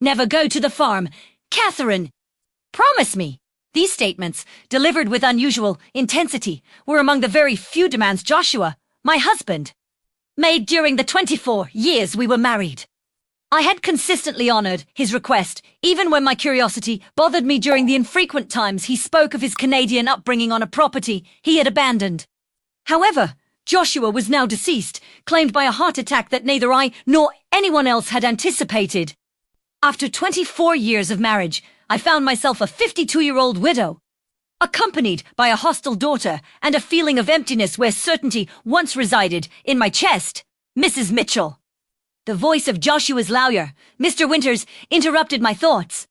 Never go to the farm. Catherine, promise me. These statements, delivered with unusual intensity, were among the very few demands Joshua, my husband, made during the 24 years we were married. I had consistently honored his request, even when my curiosity bothered me during the infrequent times he spoke of his Canadian upbringing on a property he had abandoned. However, Joshua was now deceased, claimed by a heart attack that neither I nor anyone else had anticipated. After 24 years of marriage, I found myself a 52-year-old widow, accompanied by a hostile daughter and a feeling of emptiness where certainty once resided in my chest. Mrs. Mitchell. The voice of Joshua's lawyer, Mr. Winters, interrupted my thoughts.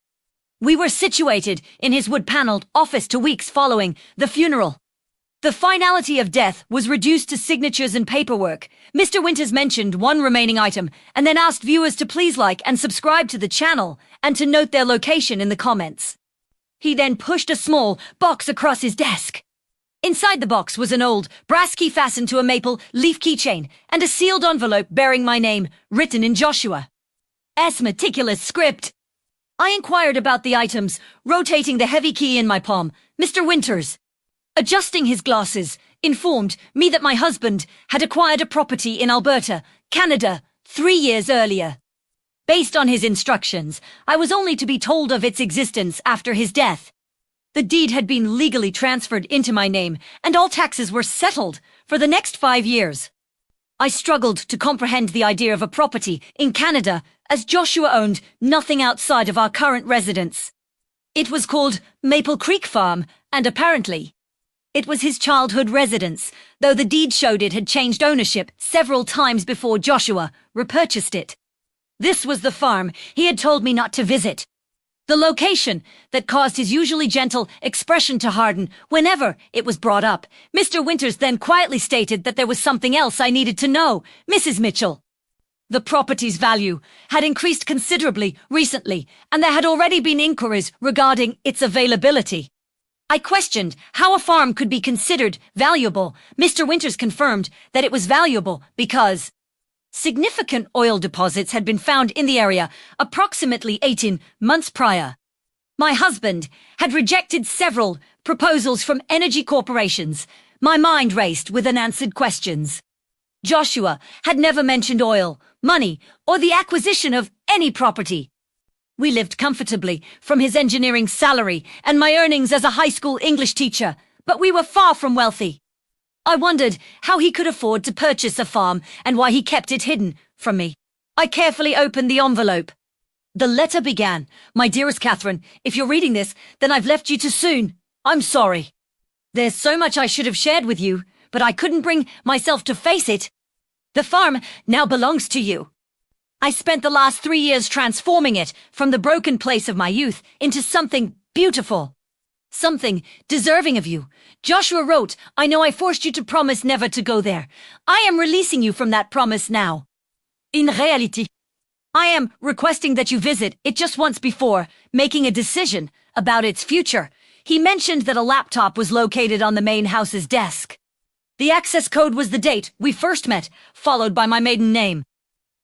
We were situated in his wood-paneled office 2 weeks following the funeral. The finality of death was reduced to signatures and paperwork. Mr. Winters mentioned one remaining item and then asked viewers to please like and subscribe to the channel and to note their location in the comments. He then pushed a small box across his desk. Inside the box was an old brass key fastened to a maple leaf keychain and a sealed envelope bearing my name written in Joshua's meticulous script. I inquired about the items, rotating the heavy key in my palm. Mr. Winters, adjusting his glasses, informed me that my husband had acquired a property in Alberta, Canada, 3 years earlier. Based on his instructions, I was only to be told of its existence after his death. The deed had been legally transferred into my name, and all taxes were settled for the next 5 years. I struggled to comprehend the idea of a property in Canada, as Joshua owned nothing outside of our current residence. It was called Maple Creek Farm, and apparently it was his childhood residence, though the deed showed it had changed ownership several times before Joshua repurchased it. This was the farm he had told me not to visit. The location that caused his usually gentle expression to harden whenever it was brought up. Mr. Winters then quietly stated that there was something else I needed to know, Mrs. Mitchell. The property's value had increased considerably recently, and there had already been inquiries regarding its availability. I questioned how a farm could be considered valuable. Mr. Winters confirmed that it was valuable because significant oil deposits had been found in the area approximately 18 months prior. My husband had rejected several proposals from energy corporations. My mind raced with unanswered questions. Joshua had never mentioned oil, money, or the acquisition of any property. We lived comfortably from his engineering salary and my earnings as a high school English teacher, but we were far from wealthy. I wondered how he could afford to purchase a farm and why he kept it hidden from me. I carefully opened the envelope. The letter began, "My dearest Catherine, if you're reading this, then I've left you too soon. I'm sorry. There's so much I should have shared with you, but I couldn't bring myself to face it. The farm now belongs to you. I spent the last 3 years transforming it from the broken place of my youth into something beautiful. Something deserving of you. Joshua wrote, I know I forced you to promise never to go there. I am releasing you from that promise now. In reality, I am requesting that you visit it just once before making a decision about its future. He mentioned that a laptop was located on the main house's desk. The access code was the date we first met, followed by my maiden name.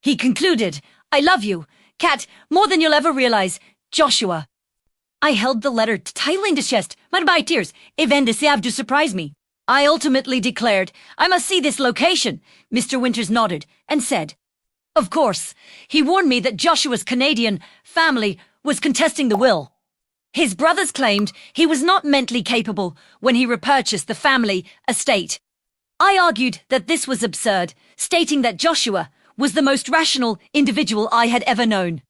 He concluded, I love you, Kat, more than you'll ever realize, Joshua. I held the letter tightly in the chest, but my tears, even deceived to surprise me. I ultimately declared, I must see this location. Mr. Winters nodded and said, of course. He warned me that Joshua's Canadian family was contesting the will. His brothers claimed he was not mentally capable when he repurchased the family estate. I argued that this was absurd, stating that Joshua was the most rational individual I had ever known.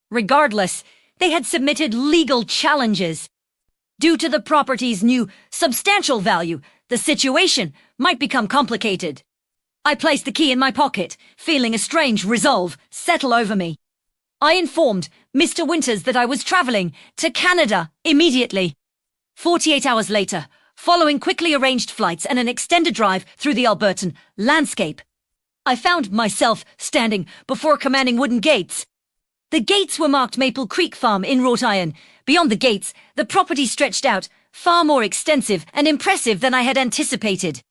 Regardless, they had submitted legal challenges. Due to the property's new substantial value, the situation might become complicated. I placed the key in my pocket, feeling a strange resolve settle over me. I informed Mr. Winters that I was traveling to Canada immediately. 48 hours later, following quickly arranged flights and an extended drive through the Albertan landscape, I found myself standing before commanding wooden gates. The gates were marked Maple Creek Farm in wrought iron. Beyond the gates, the property stretched out, far more extensive and impressive than I had anticipated.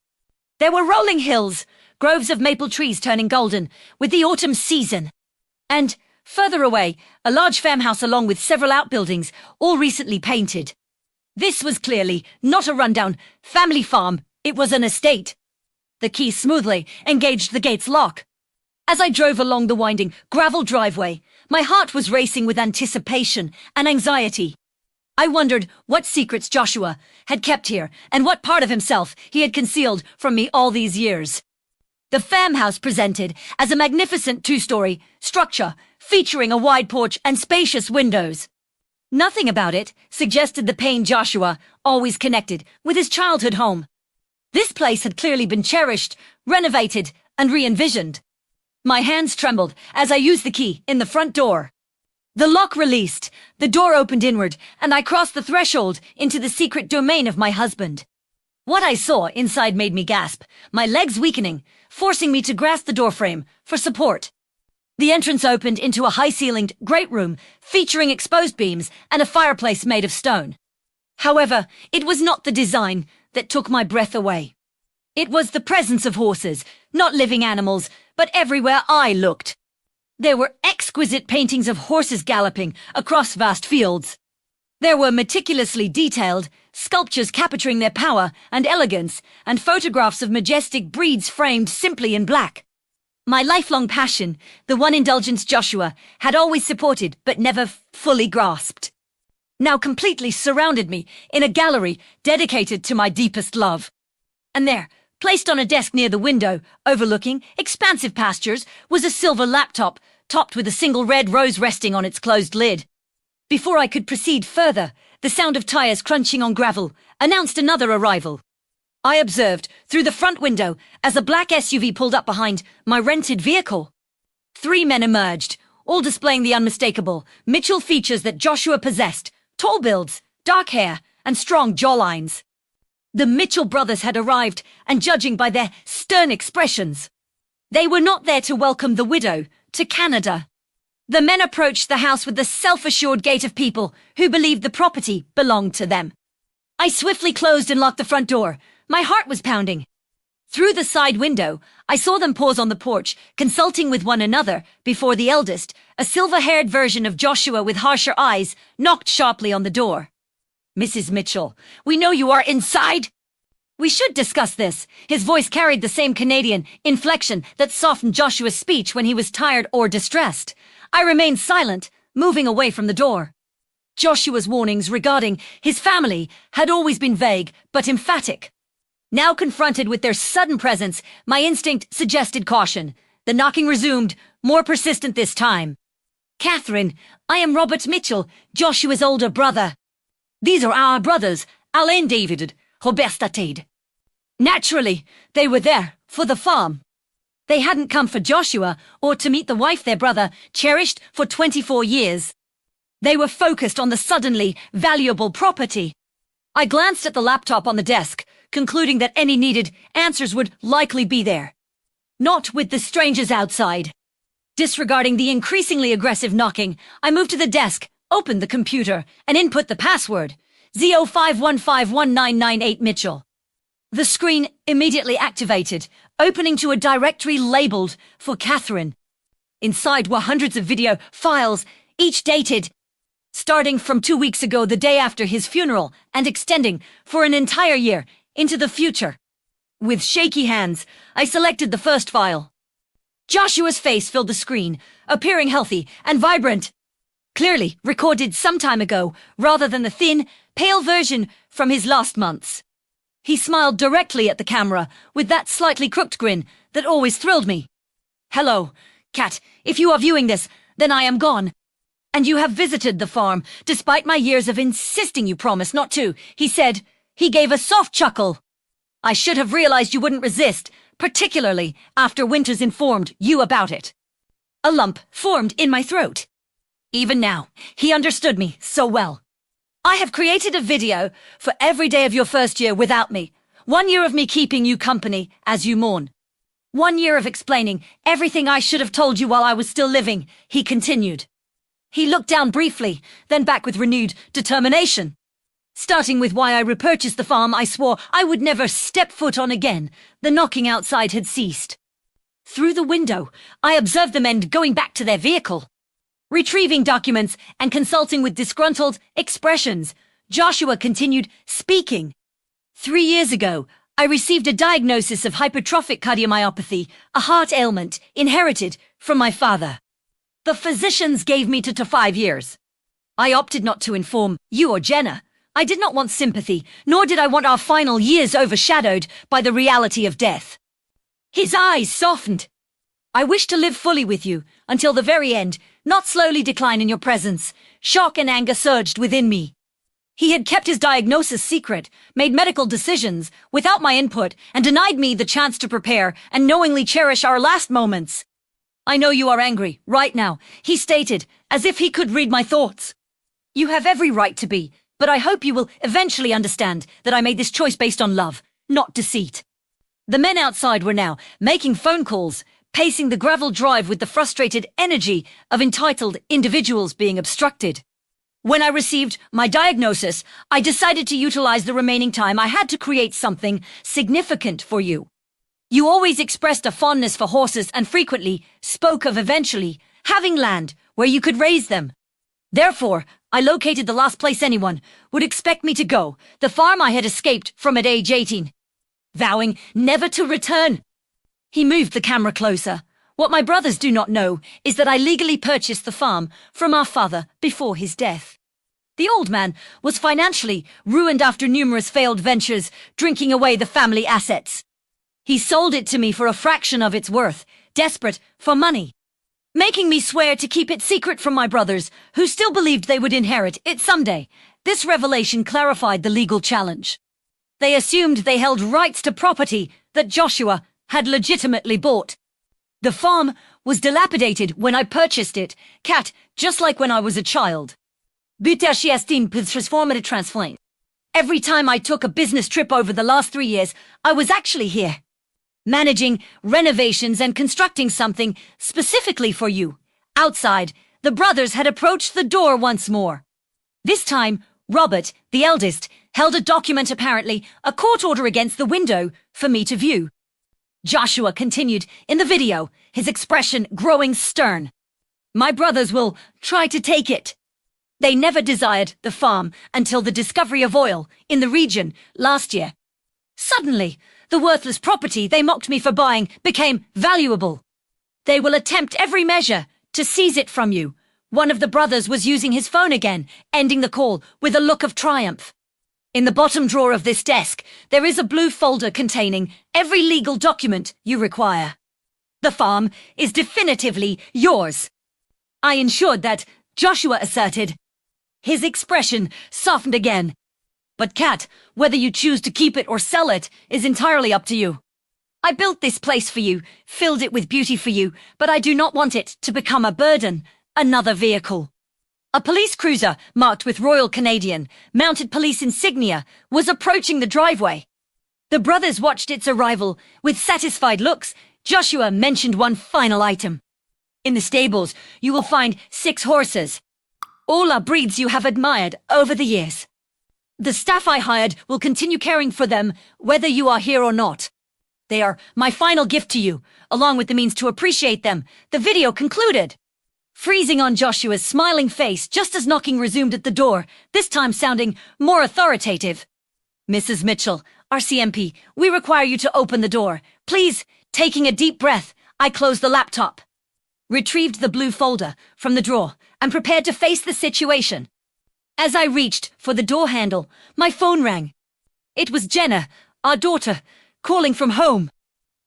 There were rolling hills, groves of maple trees turning golden with the autumn season, and Further away, a large farmhouse along with several outbuildings, all recently painted. This was clearly not a rundown family farm, it was an estate. The key smoothly engaged the gate's lock. As I drove along the winding gravel driveway, my heart was racing with anticipation and anxiety. I wondered what secrets Joshua had kept here and what part of himself he had concealed from me all these years. The farmhouse presented as a magnificent two-story structure featuring a wide porch and spacious windows. Nothing about it suggested the pain Joshua always connected with his childhood home. This place had clearly been cherished, renovated, and re-envisioned. My hands trembled as I used the key in the front door. The lock released, the door opened inward, and I crossed the threshold into the secret domain of my husband. What I saw inside made me gasp, my legs weakening, forcing me to grasp the doorframe for support. The entrance opened into a high-ceilinged great room featuring exposed beams and a fireplace made of stone. However, it was not the design that took my breath away. It was the presence of horses, not living animals, but everywhere I looked. There were exquisite paintings of horses galloping across vast fields. There were meticulously detailed sculptures capturing their power and elegance, and photographs of majestic breeds framed simply in black. My lifelong passion, the one indulgence Joshua had always supported but never fully grasped, now completely surrounded me in a gallery dedicated to my deepest love. And there, placed on a desk near the window, overlooking expansive pastures, was a silver laptop, topped with a single red rose resting on its closed lid. Before I could proceed further, the sound of tires crunching on gravel announced another arrival. I observed through the front window as a black SUV pulled up behind my rented vehicle. 3 men emerged, all displaying the unmistakable Mitchell features that Joshua possessed: tall builds, dark hair, and strong jawlines. The Mitchell brothers had arrived, and judging by their stern expressions, they were not there to welcome the widow to Canada. The men approached the house with the self-assured gait of people who believed the property belonged to them. I swiftly closed and locked the front door. My heart was pounding. Through the side window, I saw them pause on the porch, consulting with one another before the eldest, a silver-haired version of Joshua with harsher eyes, knocked sharply on the door. "Mrs. Mitchell, we know you are inside." "We should discuss this." His voice carried the same Canadian inflection that softened Joshua's speech when he was tired or distressed. I remained silent, moving away from the door. Joshua's warnings regarding his family had always been vague but emphatic. Now confronted with their sudden presence, my instinct suggested caution. The knocking resumed, more persistent this time. "Catherine, I am Robert Mitchell, Joshua's older brother. These are our brothers, Alain David, Forbade." Naturally, they were there for the farm. They hadn't come for Joshua or to meet the wife their brother cherished for 24 years. They were focused on the suddenly valuable property. I glanced at the laptop on the desk, concluding that any needed answers would likely be there. Not with the strangers outside. Disregarding the increasingly aggressive knocking, I moved to the desk, opened the computer, and input the password, Z05151998 Mitchell. The screen immediately activated, opening to a directory labeled for Catherine. Inside were hundreds of video files, each dated starting from 2 weeks ago, the day after his funeral, and extending for an entire year into the future. With shaky hands, I selected the first file. Joshua's face filled the screen, appearing healthy and vibrant. Clearly recorded some time ago, rather than the thin, pale version from his last months. He smiled directly at the camera, with that slightly crooked grin that always thrilled me. "Hello, Kat. If you are viewing this, then I am gone. And you have visited the farm, despite my years of insisting you promised not to," he said. He gave a soft chuckle. "I should have realized you wouldn't resist, particularly after Winters informed you about it." A lump formed in my throat. Even now, he understood me so well. "I have created a video for every day of your first year without me. 1 year of me keeping you company as you mourn. 1 year of explaining everything I should have told you while I was still living," he continued. He looked down briefly, then back with renewed determination. "Starting with why I repurchased the farm I swore I would never step foot on again." The knocking outside had ceased. Through the window, I observed the men going back to their vehicle. Retrieving documents and consulting with disgruntled expressions, Joshua continued speaking. 3 years ago, I received a diagnosis of hypertrophic cardiomyopathy, a heart ailment inherited from my father. The physicians gave me to 5 years. I opted not to inform you or Jenna. I did not want sympathy, nor did I want our final years overshadowed by the reality of death. His eyes softened. I wish to live fully with you until the very end, not slowly decline in your presence. Shock and anger surged within me. He had kept his diagnosis secret, made medical decisions without my input, and denied me the chance to prepare and knowingly cherish our last moments. I know you are angry, right now, he stated, as if he could read my thoughts. You have every right to be, but I hope you will eventually understand that I made this choice based on love, not deceit. The men outside were now making phone calls, pacing the gravel drive with the frustrated energy of entitled individuals being obstructed. When I received my diagnosis, I decided to utilize the remaining time I had to create something significant for you. You always expressed a fondness for horses and frequently spoke of eventually having land where you could raise them. Therefore, I located the last place anyone would expect me to go, the farm I had escaped from at age 18, vowing never to return. He moved the camera closer. What my brothers do not know is that I legally purchased the farm from our father before his death. The old man was financially ruined after numerous failed ventures, drinking away the family assets. He sold it to me for a fraction of its worth, desperate for money, making me swear to keep it secret from my brothers, who still believed they would inherit it someday. This revelation clarified the legal challenge. They assumed they held rights to property that Joshua had legitimately bought. The farm was dilapidated when I purchased it, cat, just like when I was a child. Every time I took a business trip over the last 3 years, I was actually here, managing renovations and constructing something specifically for you. Outside, the brothers had approached the door once more. This time, Robert, the eldest, held a document, apparently a court order against the window, for me to view. Joshua continued in the video, his expression growing stern. My brothers will try to take it. They never desired the farm until the discovery of oil in the region last year. Suddenly, the worthless property they mocked me for buying became valuable. They will attempt every measure to seize it from you. One of the brothers was using his phone again, ending the call with a look of triumph. In the bottom drawer of this desk, there is a blue folder containing every legal document you require. The farm is definitively yours. I ensured that, Joshua asserted. His expression softened again. But Kat, whether you choose to keep it or sell it is entirely up to you. I built this place for you, filled it with beauty for you, but I do not want it to become a burden, another vehicle. A police cruiser, marked with Royal Canadian, mounted police insignia, was approaching the driveway. The brothers watched its arrival with satisfied looks. Joshua mentioned one final item. In the stables, you will find 6 horses. All are breeds you have admired over the years. The staff I hired will continue caring for them, whether you are here or not. They are my final gift to you, along with the means to appreciate them. The video concluded, freezing on Joshua's smiling face just as knocking resumed at the door, this time sounding more authoritative. Mrs. Mitchell, RCMP, we require you to open the door. Please, taking a deep breath, I closed the laptop, retrieved the blue folder from the drawer, and prepared to face the situation. As I reached for the door handle, my phone rang. It was Jenna, our daughter, calling from home.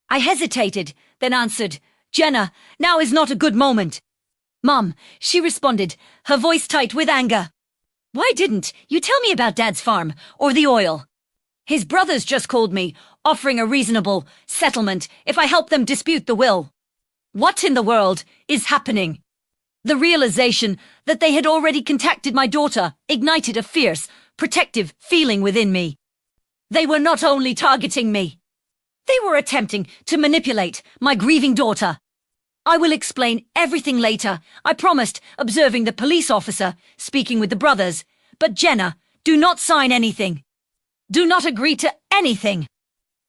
I hesitated, then answered, Jenna, now is not a good moment. Mom, she responded, her voice tight with anger. Why didn't you tell me about Dad's farm or the oil? His brothers just called me, offering a reasonable settlement if I help them dispute the will. What in the world is happening? The realization that they had already contacted my daughter ignited a fierce, protective feeling within me. They were not only targeting me, they were attempting to manipulate my grieving daughter. I will explain everything later, I promised, observing the police officer, speaking with the brothers. But Jenna, do not sign anything. Do not agree to anything.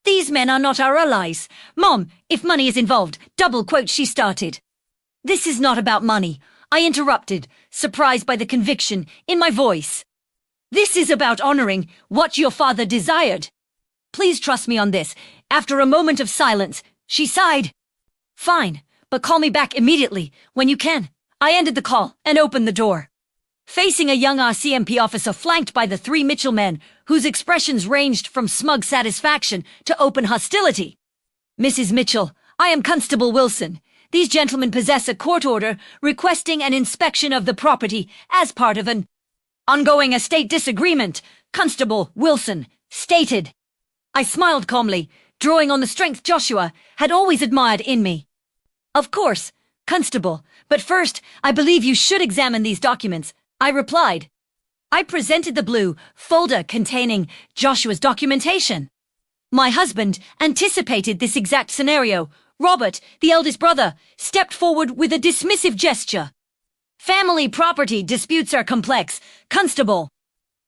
These men are not our allies. Mom, if money is involved, double quote she started. This is not about money. I interrupted, surprised by the conviction in my voice. This is about honoring what your father desired. Please trust me on this. After a moment of silence, she sighed. Fine, but call me back immediately, when you can. I ended the call and opened the door. Facing a young RCMP officer flanked by the three Mitchell men, whose expressions ranged from smug satisfaction to open hostility. Mrs. Mitchell, I am Constable Wilson. These gentlemen possess a court order requesting an inspection of the property as part of an ongoing estate disagreement, Constable Wilson stated. I smiled calmly, drawing on the strength Joshua had always admired in me. Of course, Constable, but first, I believe you should examine these documents, I replied. I presented the blue folder containing Joshua's documentation. My husband anticipated this exact scenario. Robert, the eldest brother, stepped forward with a dismissive gesture. Family property disputes are complex, Constable.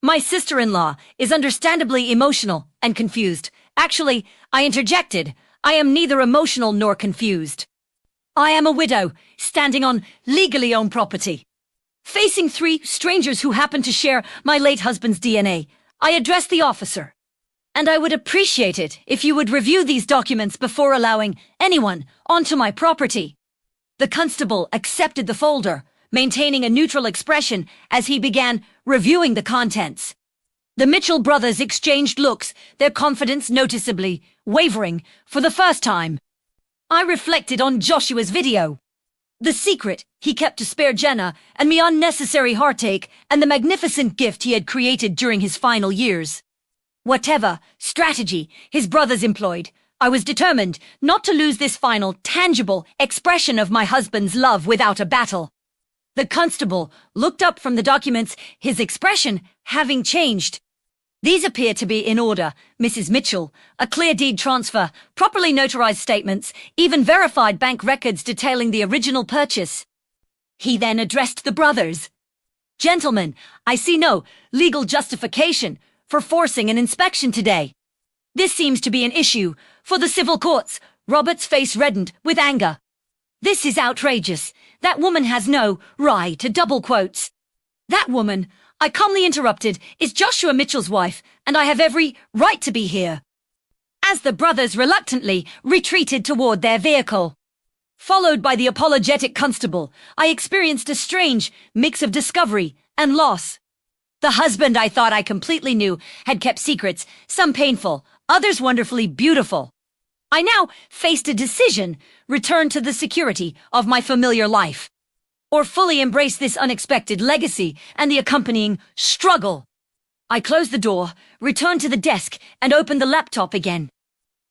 My sister-in-law is understandably emotional and confused. Actually, I interjected, I am neither emotional nor confused. I am a widow, standing on legally owned property. Facing three strangers who happen to share my late husband's DNA, I addressed the officer. And I would appreciate it if you would review these documents before allowing anyone onto my property. The constable accepted the folder, maintaining a neutral expression as he began reviewing the contents. The Mitchell brothers exchanged looks, their confidence noticeably wavering for the first time. I reflected on Joshua's video. The secret he kept to spare Jenna and me unnecessary heartache and the magnificent gift he had created during his final years. Whatever strategy his brothers employed, I was determined not to lose this final, tangible expression of my husband's love without a battle. The constable looked up from the documents, his expression having changed. These appear to be in order, Mrs. Mitchell. A clear deed transfer, properly notarized statements, even verified bank records detailing the original purchase. He then addressed the brothers. Gentlemen, I see no legal justification for forcing an inspection today. This seems to be an issue for the civil courts. Robert's face reddened with anger. This is outrageous. That woman has no right to double quotes. That woman, I calmly interrupted, is Joshua Mitchell's wife, and I have every right to be here. As the brothers reluctantly retreated toward their vehicle, followed by the apologetic constable, I experienced a strange mix of discovery and loss. The husband I thought I completely knew had kept secrets, some painful, others wonderfully beautiful. I now faced a decision, return to the security of my familiar life, or fully embrace this unexpected legacy and the accompanying struggle. I closed the door, returned to the desk, and opened the laptop again.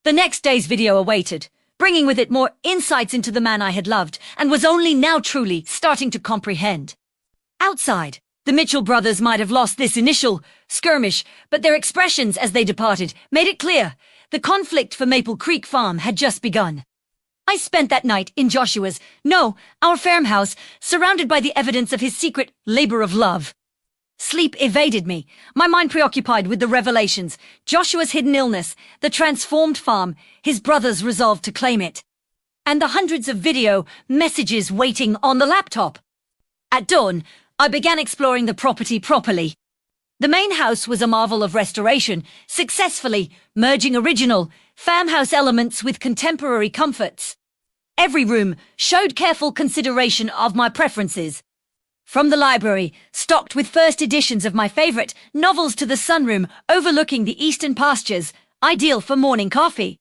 The next day's video awaited, bringing with it more insights into the man I had loved and was only now truly starting to comprehend. Outside, the Mitchell brothers might have lost this initial skirmish, but their expressions as they departed made it clear the conflict for Maple Creek Farm had just begun. I spent that night in Joshua's, no, our farmhouse, surrounded by the evidence of his secret labor of love. Sleep evaded me, my mind preoccupied with the revelations, Joshua's hidden illness, the transformed farm, his brothers resolved to claim it, and the hundreds of video messages waiting on the laptop. At dawn, I began exploring the property properly. The main house was a marvel of restoration, successfully merging original farmhouse elements with contemporary comforts. Every room showed careful consideration of my preferences. From the library, stocked with first editions of my favorite novels, to the sunroom overlooking the eastern pastures, ideal for morning coffee.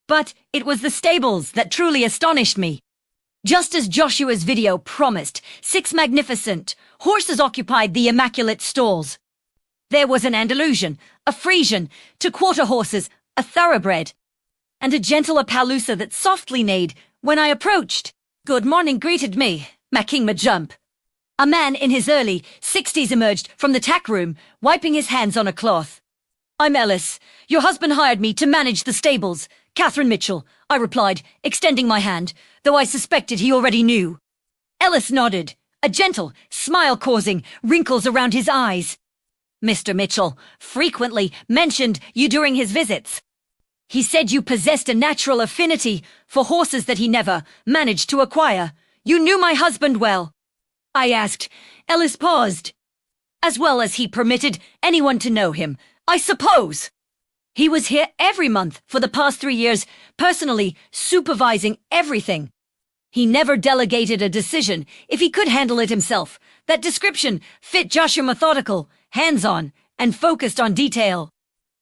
But it was the stables that truly astonished me. Just as Joshua's video promised, 6 magnificent horses occupied the immaculate stalls. There was an Andalusian, a Frisian, 2-quarter horses, a thoroughbred, and a gentle Appaloosa that softly neighed when I approached. Good morning greeted me, making me jump. A man in his early 60s emerged from the tack room, wiping his hands on a cloth. I'm Ellis. Your husband hired me to manage the stables. Catherine Mitchell, I replied, extending my hand, though I suspected he already knew. Ellis nodded, a gentle smile causing wrinkles around his eyes. Mr. Mitchell frequently mentioned you during his visits. He said you possessed a natural affinity for horses that he never managed to acquire. You knew my husband well. I asked. Ellis paused. As well as he permitted anyone to know him, I suppose. He was here every month for the past 3 years, personally supervising everything. He never delegated a decision if he could handle it himself. That description fit Joshua: methodical, hands-on, and focused on detail.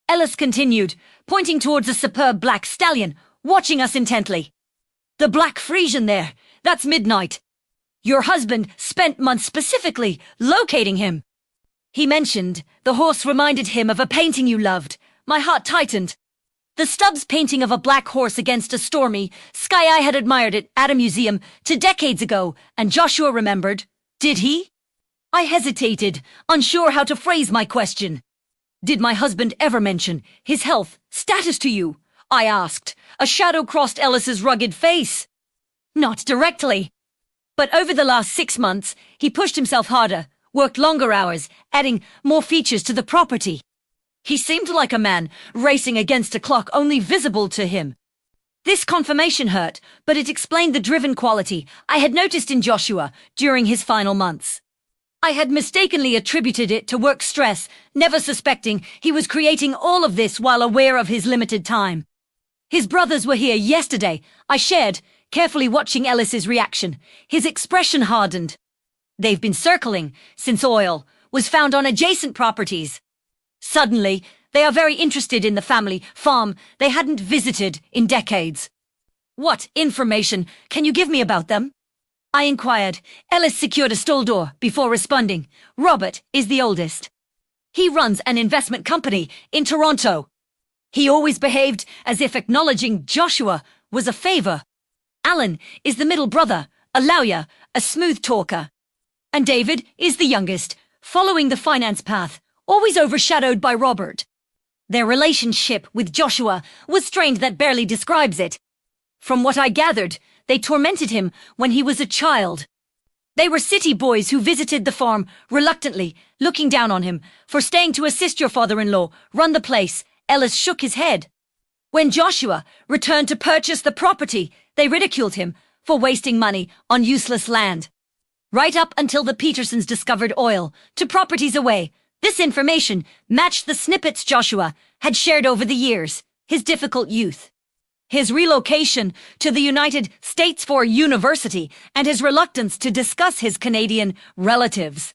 Ellis continued, pointing towards a superb black stallion, watching us intently. The black Frisian there, that's Midnight. Your husband spent months specifically locating him. He mentioned the horse reminded him of a painting you loved. My heart tightened. The Stubbs painting of a black horse against a stormy sky. I had admired it at a museum 2 decades ago, and Joshua remembered. Did he? I hesitated, unsure how to phrase my question. Did my husband ever mention his health status to you? I asked. A shadow crossed Ellis's rugged face. Not directly. But over the last 6 months, he pushed himself harder, worked longer hours, adding more features to the property. He seemed like a man racing against a clock only visible to him. This confirmation hurt, but it explained the driven quality I had noticed in Joshua during his final months. I had mistakenly attributed it to work stress, never suspecting he was creating all of this while aware of his limited time. His brothers were here yesterday, I shared, carefully watching Ellis's reaction. His expression hardened. They've been circling since oil was found on adjacent properties. Suddenly, they are very interested in the family farm they hadn't visited in decades. What information can you give me about them? I inquired. Ellis secured a stall door before responding. Robert is the oldest. He runs an investment company in Toronto. He always behaved as if acknowledging Joshua was a favor. Alan is the middle brother, a lawyer, a smooth talker. And David is the youngest, following the finance path, always overshadowed by Robert. Their relationship with Joshua was strained. That barely describes it. From what I gathered, they tormented him when he was a child. They were city boys who visited the farm reluctantly, looking down on him for staying to assist your father-in-law run the place. Ellis shook his head. When Joshua returned to purchase the property, they ridiculed him for wasting money on useless land. Right up until the Petersons discovered oil 2 properties away. This information matched the snippets Joshua had shared over the years, his difficult youth, his relocation to the United States for university, and his reluctance to discuss his Canadian relatives.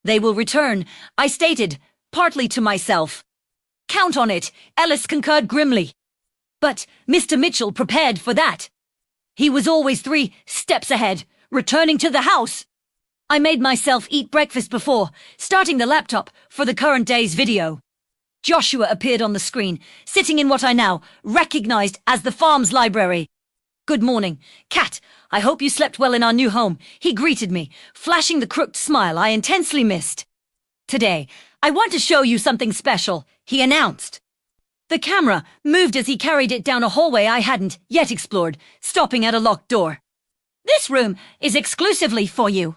They will return, I stated, partly to myself. Count on it, Ellis concurred grimly. But Mr. Mitchell prepared for that. He was always 3 steps ahead, returning to the house. I made myself eat breakfast before starting the laptop for the current day's video. Joshua appeared on the screen, sitting in what I now recognized as the farm's library. Good morning, Cat. I hope you slept well in our new home. He greeted me, flashing the crooked smile I intensely missed. Today, I want to show you something special, he announced. The camera moved as he carried it down a hallway I hadn't yet explored, stopping at a locked door. This room is exclusively for you.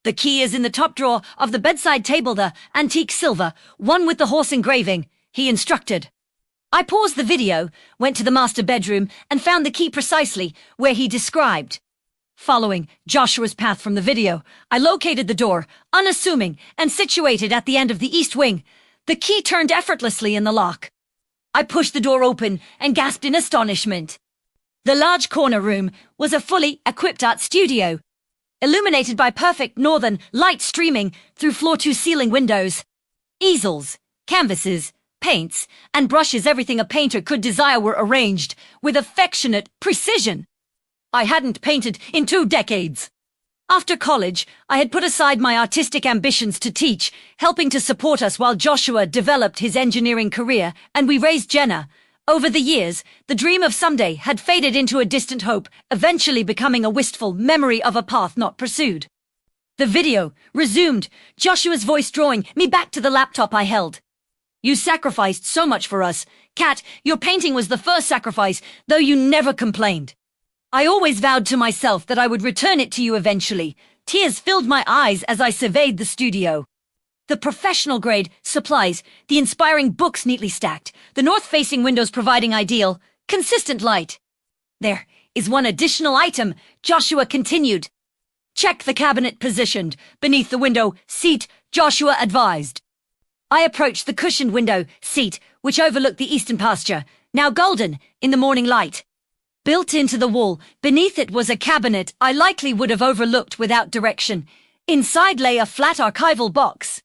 The key is in the top drawer of the bedside table, the antique silver, one with the horse engraving, he instructed. I paused the video, went to the master bedroom, and found the key precisely where he described. Following Joshua's path from the video, I located the door, unassuming and situated at the end of the east wing. The key turned effortlessly in the lock. I pushed the door open and gasped in astonishment. The large corner room was a fully equipped art studio, illuminated by perfect northern light streaming through floor-to-ceiling windows. Easels, canvases, paints, and brushes, everything a painter could desire, were arranged with affectionate precision. I hadn't painted in 2 decades. After college, I had put aside my artistic ambitions to teach, helping to support us while Joshua developed his engineering career and we raised Jenna. Over the years, the dream of someday had faded into a distant hope, eventually becoming a wistful memory of a path not pursued. The video resumed, Joshua's voice drawing me back to the laptop I held. You sacrificed so much for us. Kat, your painting was the first sacrifice, though you never complained. I always vowed to myself that I would return it to you eventually. Tears filled my eyes as I surveyed the studio. The professional-grade supplies, the inspiring books neatly stacked, the north-facing windows providing ideal, consistent light. There is one additional item, Joshua continued. Check the cabinet positioned beneath the window seat, Joshua advised. I approached the cushioned window seat, which overlooked the eastern pasture, now golden in the morning light. Built into the wall, beneath it was a cabinet I likely would have overlooked without direction. Inside lay a flat archival box.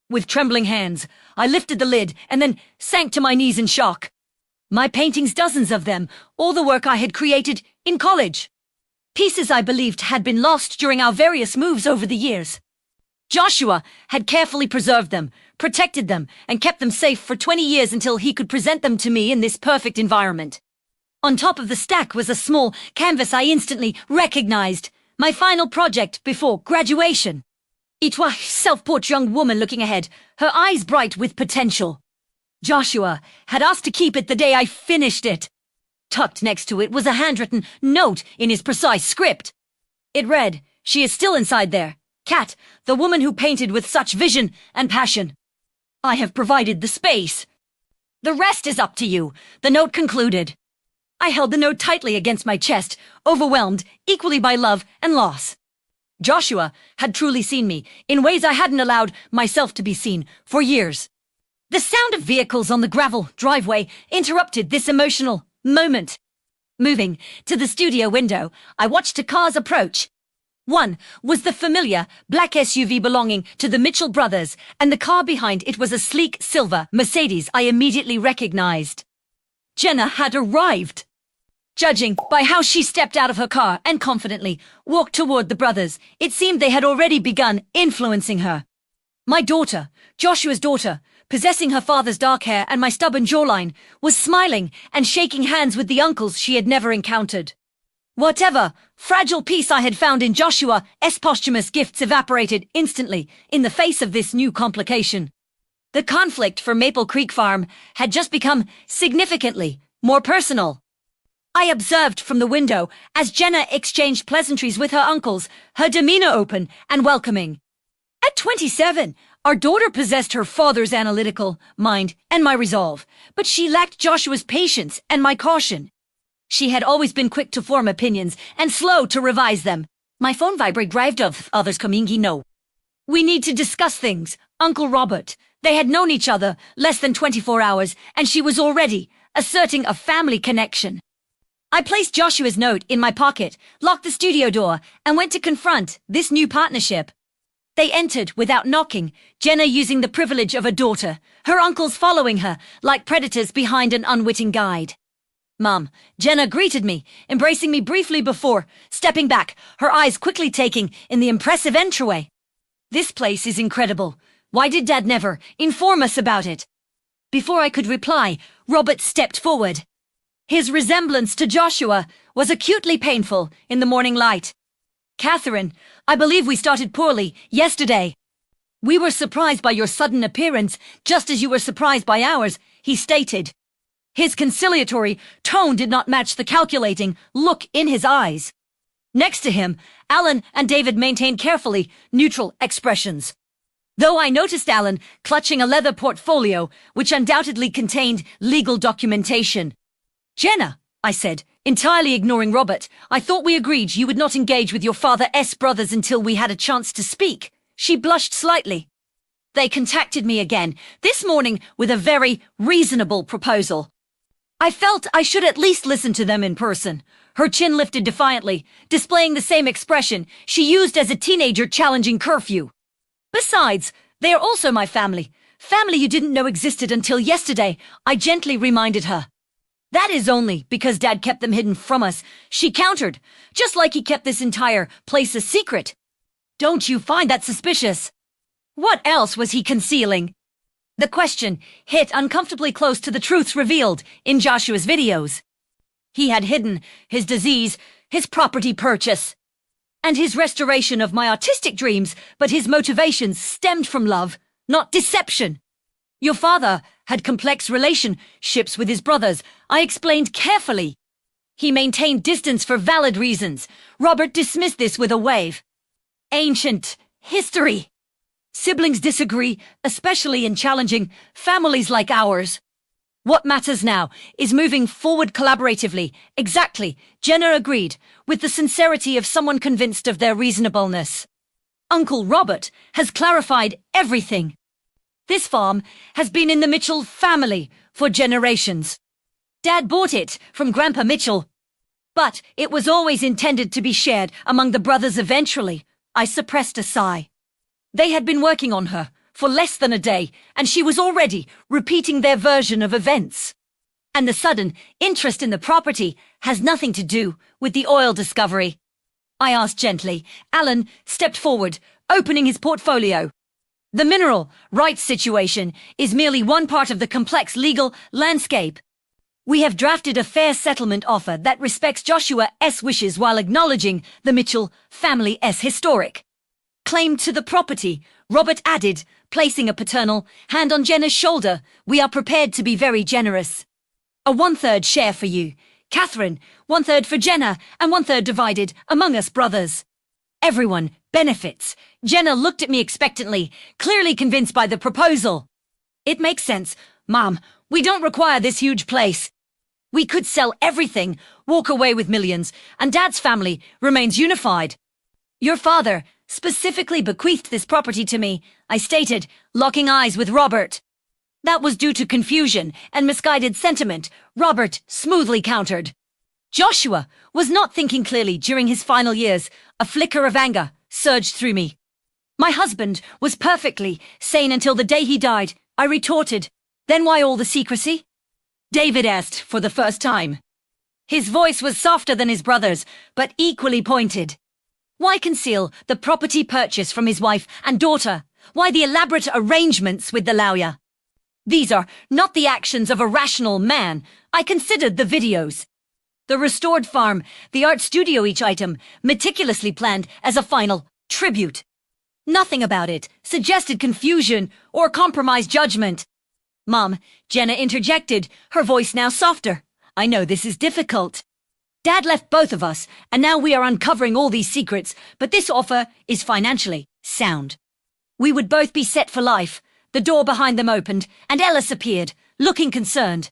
With trembling hands, I lifted the lid and then sank to my knees in shock. My paintings, dozens of them, all the work I had created in college. Pieces I believed had been lost during our various moves over the years. Joshua had carefully preserved them, protected them, and kept them safe for 20 years until he could present them to me in this perfect environment. On top of the stack was a small canvas I instantly recognized, my final project before graduation. It was a self-portrait young woman looking ahead, her eyes bright with potential. Joshua had asked to keep it the day I finished it. Tucked next to it was a handwritten note in his precise script. It read, "She is still inside there. Kat, the woman who painted with such vision and passion. I have provided the space. The rest is up to you," the note concluded. I held the note tightly against my chest, overwhelmed equally by love and loss. Joshua had truly seen me in ways I hadn't allowed myself to be seen for years. The sound of vehicles on the gravel driveway interrupted this emotional moment. Moving to the studio window, I watched 2 cars approach. One was the familiar black SUV belonging to the Mitchell brothers, and the car behind it was a sleek silver Mercedes I immediately recognized. Jenna had arrived. Judging by how she stepped out of her car and confidently walked toward the brothers, it seemed they had already begun influencing her. My daughter, Joshua's daughter, possessing her father's dark hair and my stubborn jawline, was smiling and shaking hands with the uncles she had never encountered. Whatever fragile peace I had found in Joshua's posthumous gifts evaporated instantly in the face of this new complication. The conflict for Maple Creek Farm had just become significantly more personal. I observed from the window as Jenna exchanged pleasantries with her uncles, her demeanor open and welcoming. At 27, our daughter possessed her father's analytical mind and my resolve, but she lacked Joshua's patience and my caution. She had always been quick to form opinions and slow to revise them. My phone vibrated of others coming, no. "We need to discuss things, Uncle Robert." They had known each other less than 24 hours, and she was already asserting a family connection. I placed Joshua's note in my pocket, locked the studio door, and went to confront this new partnership. They entered without knocking, Jenna using the privilege of a daughter, her uncles following her like predators behind an unwitting guide. "Mom," Jenna greeted me, embracing me briefly before stepping back, her eyes quickly taking in the impressive entryway. "This place is incredible. Why did Dad never inform us about it?" Before I could reply, Robert stepped forward. His resemblance to Joshua was acutely painful in the morning light. "Catherine, I believe we started poorly yesterday. We were surprised by your sudden appearance, just as you were surprised by ours," he stated. His conciliatory tone did not match the calculating look in his eyes. Next to him, Alan and David maintained carefully neutral expressions. Though I noticed Alan clutching a leather portfolio, which undoubtedly contained legal documentation. "Jenna," I said, entirely ignoring Robert, "I thought we agreed you would not engage with your father's brothers until we had a chance to speak." She blushed slightly. "They contacted me again this morning with a very reasonable proposal. I felt I should at least listen to them in person." Her chin lifted defiantly, displaying the same expression she used as a teenager challenging curfew. "Besides, they are also my family. Family you didn't know existed until yesterday," I gently reminded her. "That is only because Dad kept them hidden from us," she countered, "just like he kept this entire place a secret. Don't you find that suspicious?" What else was he concealing? The question hit uncomfortably close to the truths revealed in Joshua's videos. He had hidden his disease, his property purchase, and his restoration of my artistic dreams, but his motivations stemmed from love, not deception. "Your father had complex relationships with his brothers," I explained carefully. "He maintained distance for valid reasons." Robert dismissed this with a wave. "Ancient history. Siblings disagree, especially in challenging families like ours." What matters now is moving forward collaboratively. Exactly, Jenna agreed, with the sincerity of someone convinced of their reasonableness. Uncle Robert has clarified everything. This farm has been in the Mitchell family for generations. Dad bought it from Grandpa Mitchell, but it was always intended to be shared among the brothers eventually. I suppressed a sigh. They had been working on her for less than a day, and she was already repeating their version of events. And the sudden interest in the property has nothing to do with the oil discovery. I asked gently. Alan stepped forward, opening his portfolio. The mineral rights situation is merely one part of the complex legal landscape. We have drafted a fair settlement offer that respects Joshua S. wishes while acknowledging the Mitchell family S. historic claim to the property, Robert added, placing a paternal hand on Jenna's shoulder. We are prepared to be very generous. A 1/3 share for you, Catherine, 1/3 for Jenna, and 1/3 divided among us brothers. Everyone benefits. Jenna looked at me expectantly, clearly convinced by the proposal. It makes sense, Mom. We don't require this huge place. We could sell everything, walk away with millions, and Dad's family remains unified. Your father specifically bequeathed this property to me, I stated, locking eyes with Robert. That was due to confusion and misguided sentiment, Robert smoothly countered. Joshua was not thinking clearly during his final years. A flicker of anger surged through me. My husband was perfectly sane until the day he died, I retorted. Then why all the secrecy? David asked for the first time. His voice was softer than his brother's, but equally pointed. Why conceal the property purchase from his wife and daughter? Why the elaborate arrangements with the lawyer? These are not the actions of a rational man. I considered the videos. The restored farm, the art studio, each item, meticulously planned as a final tribute. Nothing about it suggested confusion or compromised judgment. Mom, Jenna interjected, her voice now softer. I know this is difficult. Dad left both of us, and now we are uncovering all these secrets, but this offer is financially sound. We would both be set for life. The door behind them opened, and Ellis appeared, looking concerned.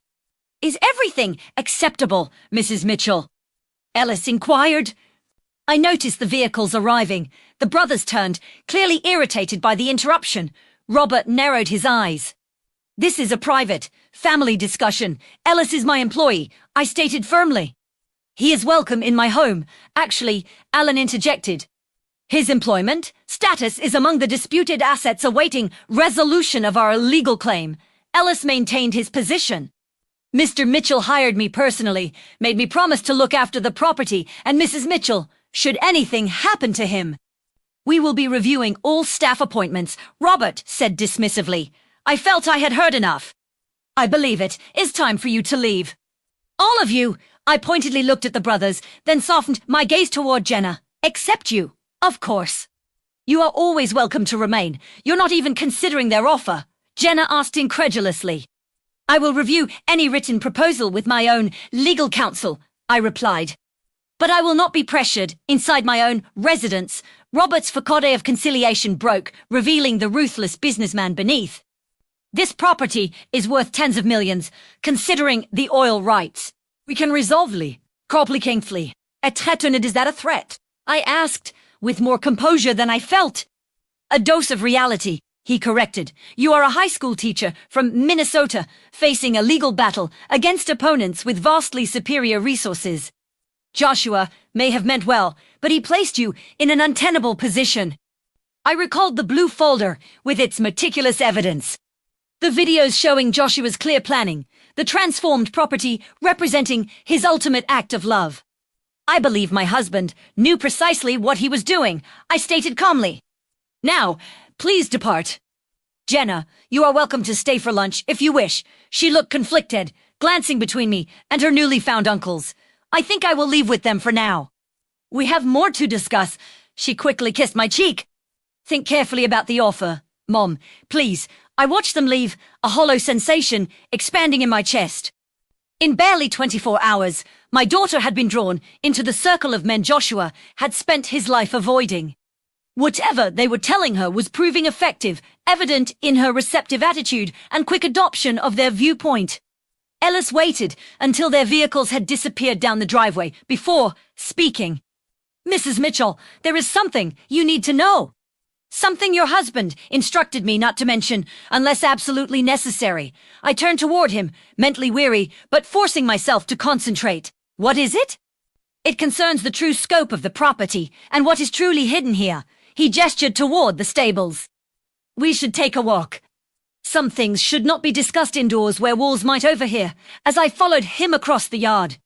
Is everything acceptable, Mrs. Mitchell? Ellis inquired. I noticed the vehicles arriving. The brothers turned, clearly irritated by the interruption. Robert narrowed his eyes. This is a private, family discussion. Ellis is my employee, I stated firmly. He is welcome in my home. Actually, Alan interjected. His employment status is among the disputed assets awaiting resolution of our legal claim. Ellis maintained his position. Mr. Mitchell hired me personally, made me promise to look after the property and Mrs. Mitchell, should anything happen to him. We will be reviewing all staff appointments, Robert said dismissively. I felt I had heard enough. I believe it is time for you to leave. All of you. I pointedly looked at the brothers, then softened my gaze toward Jenna. Except you, of course. You are always welcome to remain. You're not even considering their offer. Jenna asked incredulously. I will review any written proposal with my own legal counsel, I replied. But I will not be pressured inside my own residence. Robert's facade of conciliation broke, revealing the ruthless businessman beneath. This property is worth tens of millions, considering the oil rights. We can resolvely, complicatingly. Is that a threat? I asked, with more composure than I felt. A dose of reality, he corrected. You are a high school teacher from Minnesota, facing a legal battle against opponents with vastly superior resources. Joshua may have meant well, but he placed you in an untenable position. I recalled the blue folder with its meticulous evidence. The videos showing Joshua's clear planning, the transformed property representing his ultimate act of love. I believe my husband knew precisely what he was doing, I stated calmly. Now, please depart. Jenna, you are welcome to stay for lunch if you wish. She looked conflicted, glancing between me and her newly found uncles. I think I will leave with them for now. We have more to discuss. She quickly kissed my cheek. Think carefully about the offer. Mom, please. I watched them leave, a hollow sensation expanding in my chest. In barely 24 hours, my daughter had been drawn into the circle of men Joshua had spent his life avoiding. Whatever they were telling her was proving effective, evident in her receptive attitude and quick adoption of their viewpoint. Ellis waited until their vehicles had disappeared down the driveway before speaking. "Mrs. Mitchell, there is something you need to know. Something your husband instructed me not to mention unless absolutely necessary." I turned toward him, mentally weary, but forcing myself to concentrate. "What is it?" "It concerns the true scope of the property and what is truly hidden here." He gestured toward the stables. "We should take a walk. Some things should not be discussed indoors where walls might overhear," as I followed him across the yard.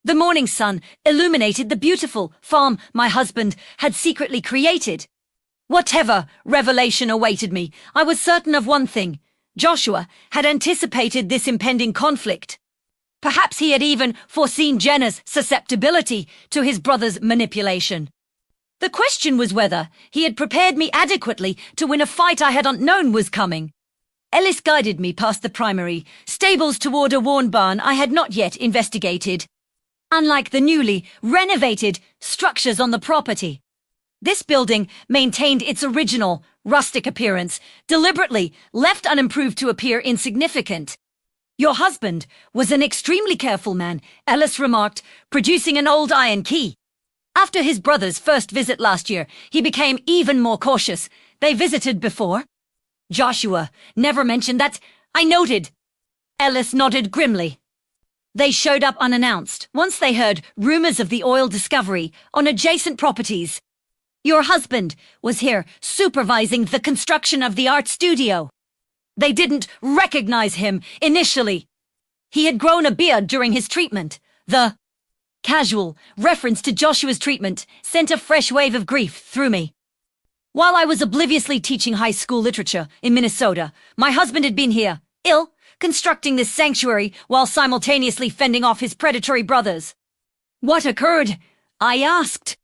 The morning sun illuminated the beautiful farm my husband had secretly created. Whatever revelation awaited me, I was certain of one thing. Joshua had anticipated this impending conflict. Perhaps he had even foreseen Jenna's susceptibility to his brother's manipulation. The question was whether he had prepared me adequately to win a fight I had not known was coming. Ellis guided me past the primary stables toward a worn barn I had not yet investigated. Unlike the newly renovated structures on the property, this building maintained its original rustic appearance, deliberately left unimproved to appear insignificant. "Your husband was an extremely careful man," Ellis remarked, producing an old iron key. "After his brother's first visit last year, he became even more cautious. They visited before?" "Joshua never mentioned that," I noted. Ellis nodded grimly. "They showed up unannounced once they heard rumors of the oil discovery on adjacent properties. Your husband was here supervising the construction of the art studio. They didn't recognize him initially. He had grown a beard during his treatment. The casual reference to Joshua's treatment sent a fresh wave of grief through me. While I was obliviously teaching high school literature in Minnesota, my husband had been here, ill, constructing this sanctuary while simultaneously fending off his predatory brothers. "What occurred?" I asked.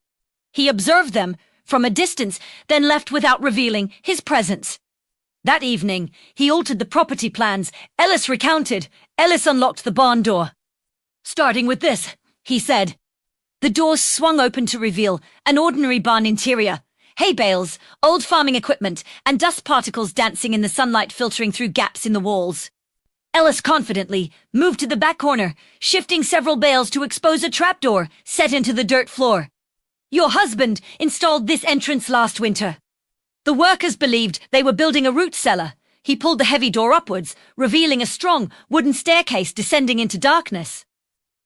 He observed them from a distance, then left without revealing his presence. That evening, he altered the property plans. Ellis recounted. Ellis unlocked the barn door. "Starting with this," he said. The door swung open to reveal an ordinary barn interior. Hay bales, old farming equipment, and dust particles dancing in the sunlight filtering through gaps in the walls. Ellis confidently moved to the back corner, shifting several bales to expose a trapdoor set into the dirt floor. "Your husband installed this entrance last winter. The workers believed they were building a root cellar." He pulled the heavy door upwards, revealing a strong wooden staircase descending into darkness.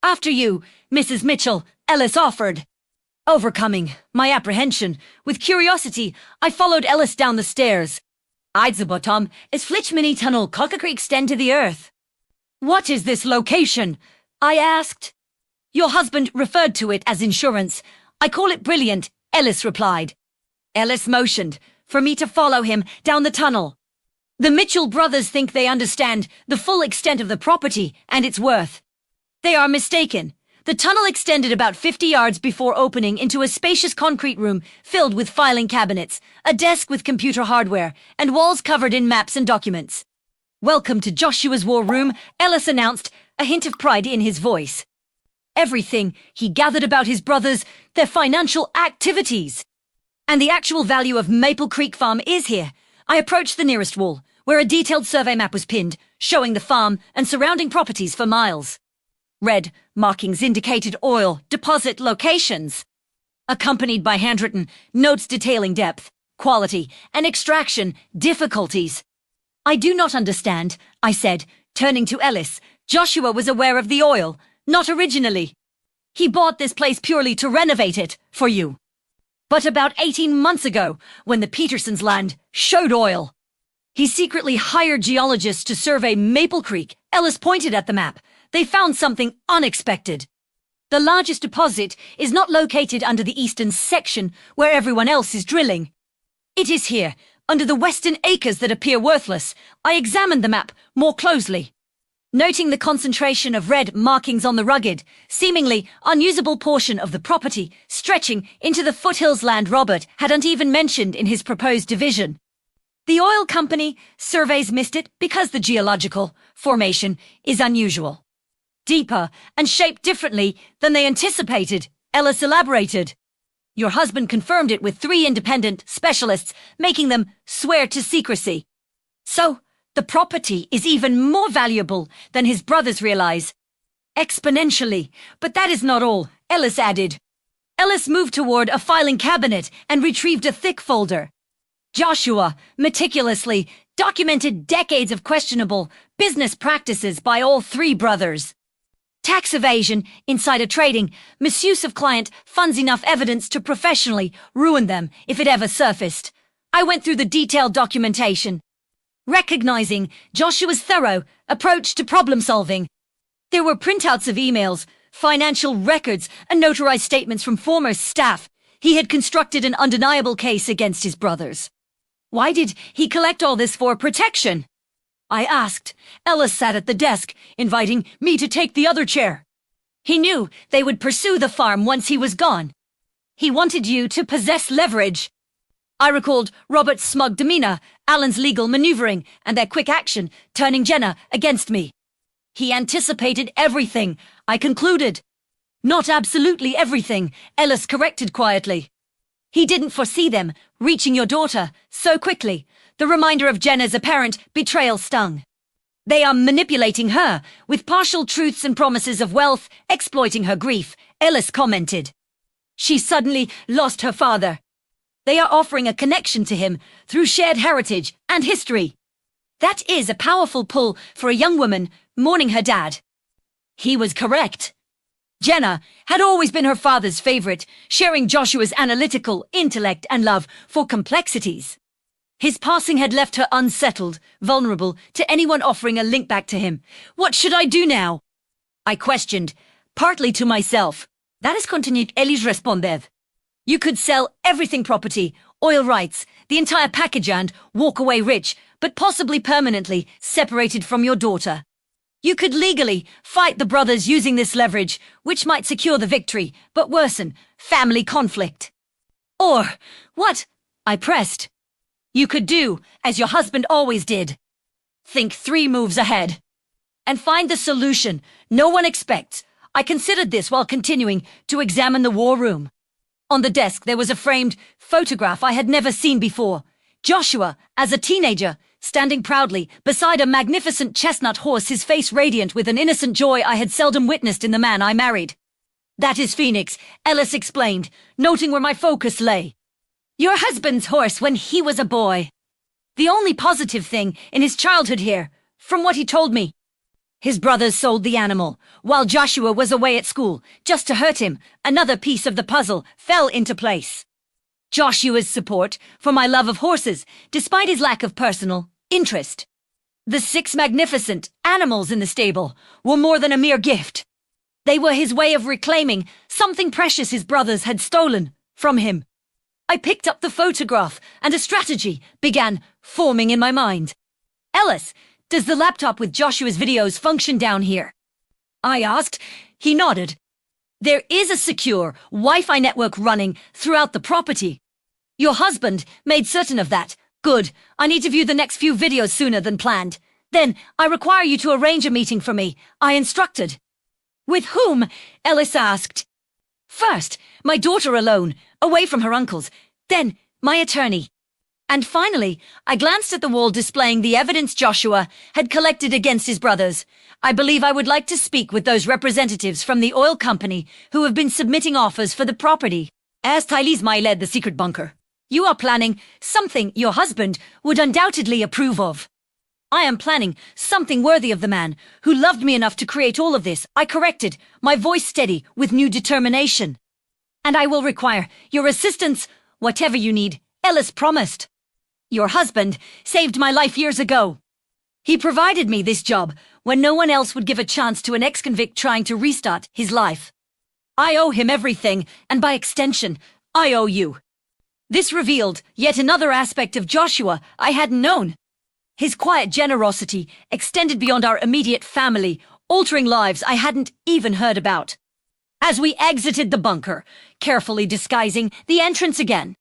"After you, Mrs. Mitchell," Ellis offered. Overcoming my apprehension, with curiosity, I followed Ellis down the stairs. "I'd the bottom is Flitch Mini Tunnel Cocker extend to the earth." "What is this location?" I asked. "Your husband referred to it as insurance. I call it brilliant," Ellis replied. Ellis motioned for me to follow him down the tunnel. "The Mitchell brothers think they understand the full extent of the property and its worth. They are mistaken. The tunnel extended about 50 yards before opening into a spacious concrete room filled with filing cabinets, a desk with computer hardware, and walls covered in maps and documents. "Welcome to Joshua's war room," Ellis announced, a hint of pride in his voice. Everything he gathered about his brothers, their financial activities, and the actual value of Maple Creek Farm is here. I approached the nearest wall, where a detailed survey map was pinned, showing the farm and surrounding properties for miles. Red markings indicated oil deposit locations, accompanied by handwritten notes detailing depth, quality, and extraction difficulties. "I do not understand," I said, turning to Ellis. "Joshua was aware of the oil, not originally. He bought this place purely to renovate it for you. But about 18 months ago, when the Petersons' land showed oil, he secretly hired geologists to survey Maple Creek." Ellis pointed at the map. "They found something unexpected. The largest deposit is not located under the eastern section where everyone else is drilling. It is here, under the western acres that appear worthless." I examined the map more closely, noting the concentration of red markings on the rugged, seemingly unusable portion of the property stretching into the foothills land Robert hadn't even mentioned in his proposed division. The oil company surveys missed it because the geological formation is unusual, deeper, and shaped differently than they anticipated, Ellis elaborated. "Your husband confirmed it with 3 independent specialists, making them swear to secrecy. So, The property is even more valuable than his brothers realize. Exponentially. But that is not all, Ellis added. Ellis moved toward a filing cabinet and retrieved a thick folder. Joshua meticulously documented decades of questionable business practices by all three brothers. Tax evasion, insider trading, misuse of client funds, enough evidence to professionally ruin them if it ever surfaced. I went through the detailed documentation, recognizing Joshua's thorough approach to problem solving. There were printouts of emails, financial records, and notarized statements from former staff. He had constructed an undeniable case against his brothers. Why did he collect all this for protection? I asked. Ellis sat at the desk, inviting me to take the other chair. He knew they would pursue the farm once he was gone. He wanted you to possess leverage. I recalled Robert's smug demeanor, Alan's legal maneuvering, and their quick action, turning Jenna against me. He anticipated everything, I concluded. Not absolutely everything, Ellis corrected quietly. He didn't foresee them reaching your daughter so quickly. The reminder of Jenna's apparent betrayal stung. They are manipulating her with partial truths and promises of wealth, exploiting her grief, Ellis commented. She suddenly lost her father. They are offering a connection to him through shared heritage and history. That is a powerful pull for a young woman mourning her dad. He was correct. Jenna had always been her father's favorite, sharing Joshua's analytical intellect and love for complexities. His passing had left her unsettled, vulnerable to anyone offering a link back to him. What should I do now? I questioned, partly to myself. That is continued Elis responded. You could sell everything: property, oil rights, the entire package, and walk away rich, but possibly permanently separated from your daughter. You could legally fight the brothers using this leverage, which might secure the victory, but worsen family conflict. Or, what? I pressed. You could do as your husband always did. Think 3 moves ahead. And find the solution no one expects. I considered this while continuing to examine the war room. On the desk there was a framed photograph I had never seen before. Joshua, as a teenager, standing proudly beside a magnificent chestnut horse, his face radiant with an innocent joy I had seldom witnessed in the man I married. That is Phoenix, Ellis explained, noting where my focus lay. Your husband's horse when he was a boy. The only positive thing in his childhood here, from what he told me. His brothers sold the animal, while Joshua was away at school, just to hurt him. Another piece of the puzzle fell into place. Joshua's support for my love of horses, despite his lack of personal interest. The 6 magnificent animals in the stable were more than a mere gift. They were his way of reclaiming something precious his brothers had stolen from him. I picked up the photograph, and a strategy began forming in my mind. Ellis, does the laptop with Joshua's videos function down here? I asked. He nodded. There is a secure Wi-Fi network running throughout the property. Your husband made certain of that. Good. I need to view the next few videos sooner than planned. Then I require you to arrange a meeting for me, I instructed. With whom? Ellis asked. First, my daughter alone, away from her uncles. Then, my attorney. And finally, I glanced at the wall displaying the evidence Joshua had collected against his brothers. I believe I would like to speak with those representatives from the oil company who have been submitting offers for the property. As Tylees led the secret bunker. You are planning something your husband would undoubtedly approve of. I am planning something worthy of the man who loved me enough to create all of this, I corrected, my voice steady with new determination. And I will require your assistance, whatever you need, Ellis promised. Your husband saved my life years ago. He provided me this job when no one else would give a chance to an ex-convict trying to restart his life. I owe him everything, and by extension, I owe you. This revealed yet another aspect of Joshua I hadn't known. His quiet generosity extended beyond our immediate family, altering lives I hadn't even heard about. As we exited the bunker, carefully disguising the entrance again,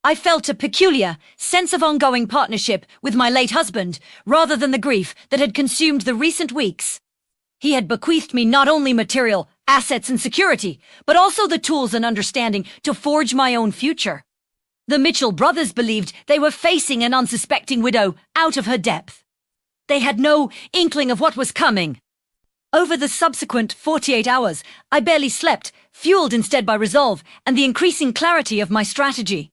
I felt a peculiar sense of ongoing partnership with my late husband, rather than the grief that had consumed the recent weeks. He had bequeathed me not only material, assets and security, but also the tools and understanding to forge my own future. The Mitchell brothers believed they were facing an unsuspecting widow out of her depth. They had no inkling of what was coming. Over the subsequent 48 hours, I barely slept, fueled instead by resolve and the increasing clarity of my strategy.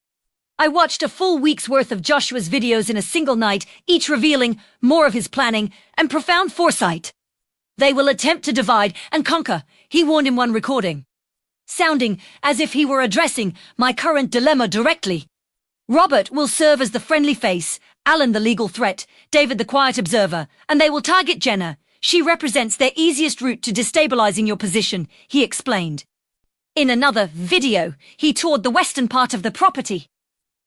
I watched a full week's worth of Joshua's videos in a single night, each revealing more of his planning and profound foresight. They will attempt to divide and conquer, he warned in one recording, sounding as if he were addressing my current dilemma directly. Robert will serve as the friendly face, Alan the legal threat, David the quiet observer, and they will target Jenna. She represents their easiest route to destabilizing your position, he explained. In another video, he toured the western part of the property,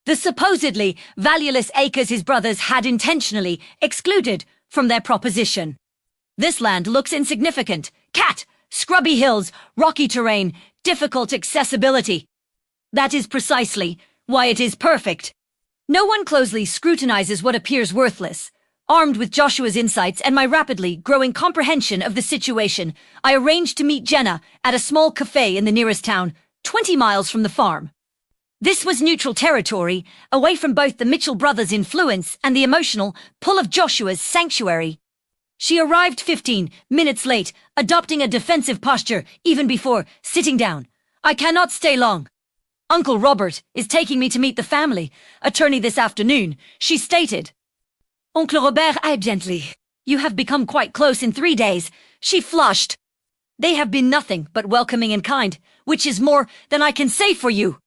the supposedly valueless acres his brothers had intentionally excluded from their proposition. This land looks insignificant. Scrubby hills, rocky terrain, difficult accessibility. That is precisely why it is perfect. No one closely scrutinizes what appears worthless. Armed with Joshua's insights and my rapidly growing comprehension of the situation, I arranged to meet Jenna at a small cafe in the nearest town, 20 miles from the farm. This was neutral territory, away from both the Mitchell brothers' influence and the emotional pull of Joshua's sanctuary. She arrived 15 minutes late, adopting a defensive posture even before sitting down. I cannot stay long. Uncle Robert is taking me to meet the family attorney this afternoon, she stated. Oncle Robert eyed gently. You have become quite close in 3 days. She flushed. They have been nothing but welcoming and kind, which is more than I can say for you.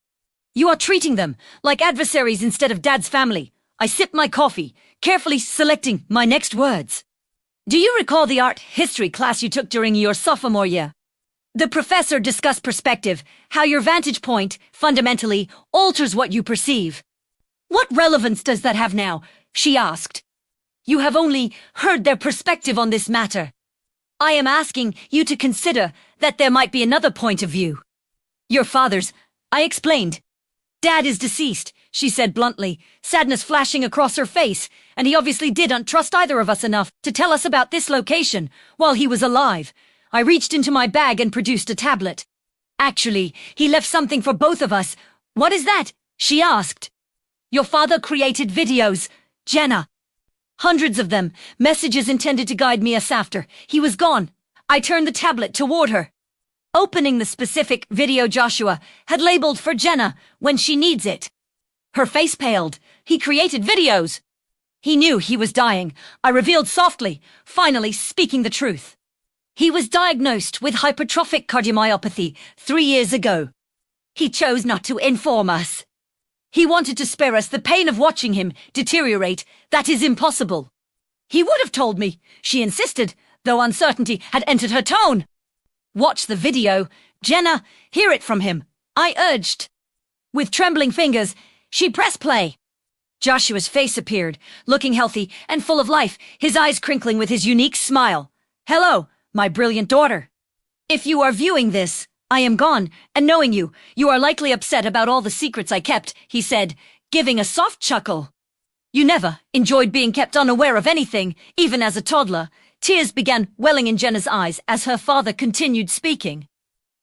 You are treating them like adversaries instead of Dad's family. I sipped my coffee, carefully selecting my next words. Do you recall the art history class you took during your sophomore year? The professor discussed perspective, how your vantage point, fundamentally, alters what you perceive. What relevance does that have now? She asked. You have only heard their perspective on this matter. I am asking you to consider that there might be another point of view. Your father's, I explained. Dad is deceased, she said bluntly, sadness flashing across her face, and he obviously didn't trust either of us enough to tell us about this location while he was alive. I reached into my bag and produced a tablet. Actually, he left something for both of us. What is that? She asked. Your father created videos, Jenna. Hundreds of them, messages intended to guide me us after. He was gone. I turned the tablet toward her, opening the specific video Joshua had labeled for Jenna when she needs it. Her face paled. He created videos. He knew he was dying. I revealed softly, finally speaking the truth. He was diagnosed with hypertrophic cardiomyopathy 3 years ago. He chose not to inform us. He wanted to spare us the pain of watching him deteriorate. That is impossible. He would have told me, she insisted, though uncertainty had entered her tone. Watch the video, Jenna, hear it from him, I urged. With trembling fingers, she pressed play. Joshua's face appeared, looking healthy and full of life, his eyes crinkling with his unique smile. Hello, my brilliant daughter. If you are viewing this, I am gone, and knowing you, you are likely upset about all the secrets I kept, he said, giving a soft chuckle. You never enjoyed being kept unaware of anything, even as a toddler. Tears began welling in Jenna's eyes as her father continued speaking.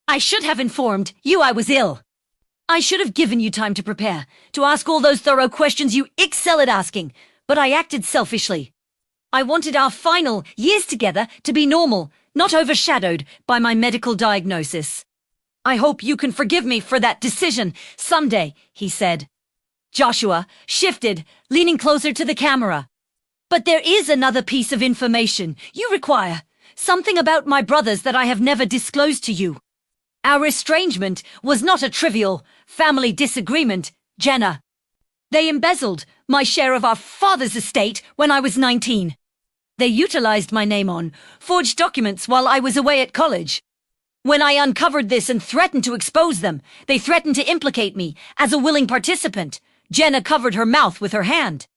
I should have informed you I was ill. I should have given you time to prepare, to ask all those thorough questions you excel at asking, but I acted selfishly. I wanted our final years together to be normal, not overshadowed by my medical diagnosis. I hope you can forgive me for that decision someday, he said. Joshua shifted, leaning closer to the camera. But there is another piece of information you require, something about my brothers that I have never disclosed to you. Our estrangement was not a trivial family disagreement, Jenna. They embezzled my share of our father's estate when I was 19. They utilized my name on forged documents while I was away at college. When I uncovered this and threatened to expose them, they threatened to implicate me as a willing participant. Jenna covered her mouth with her hand,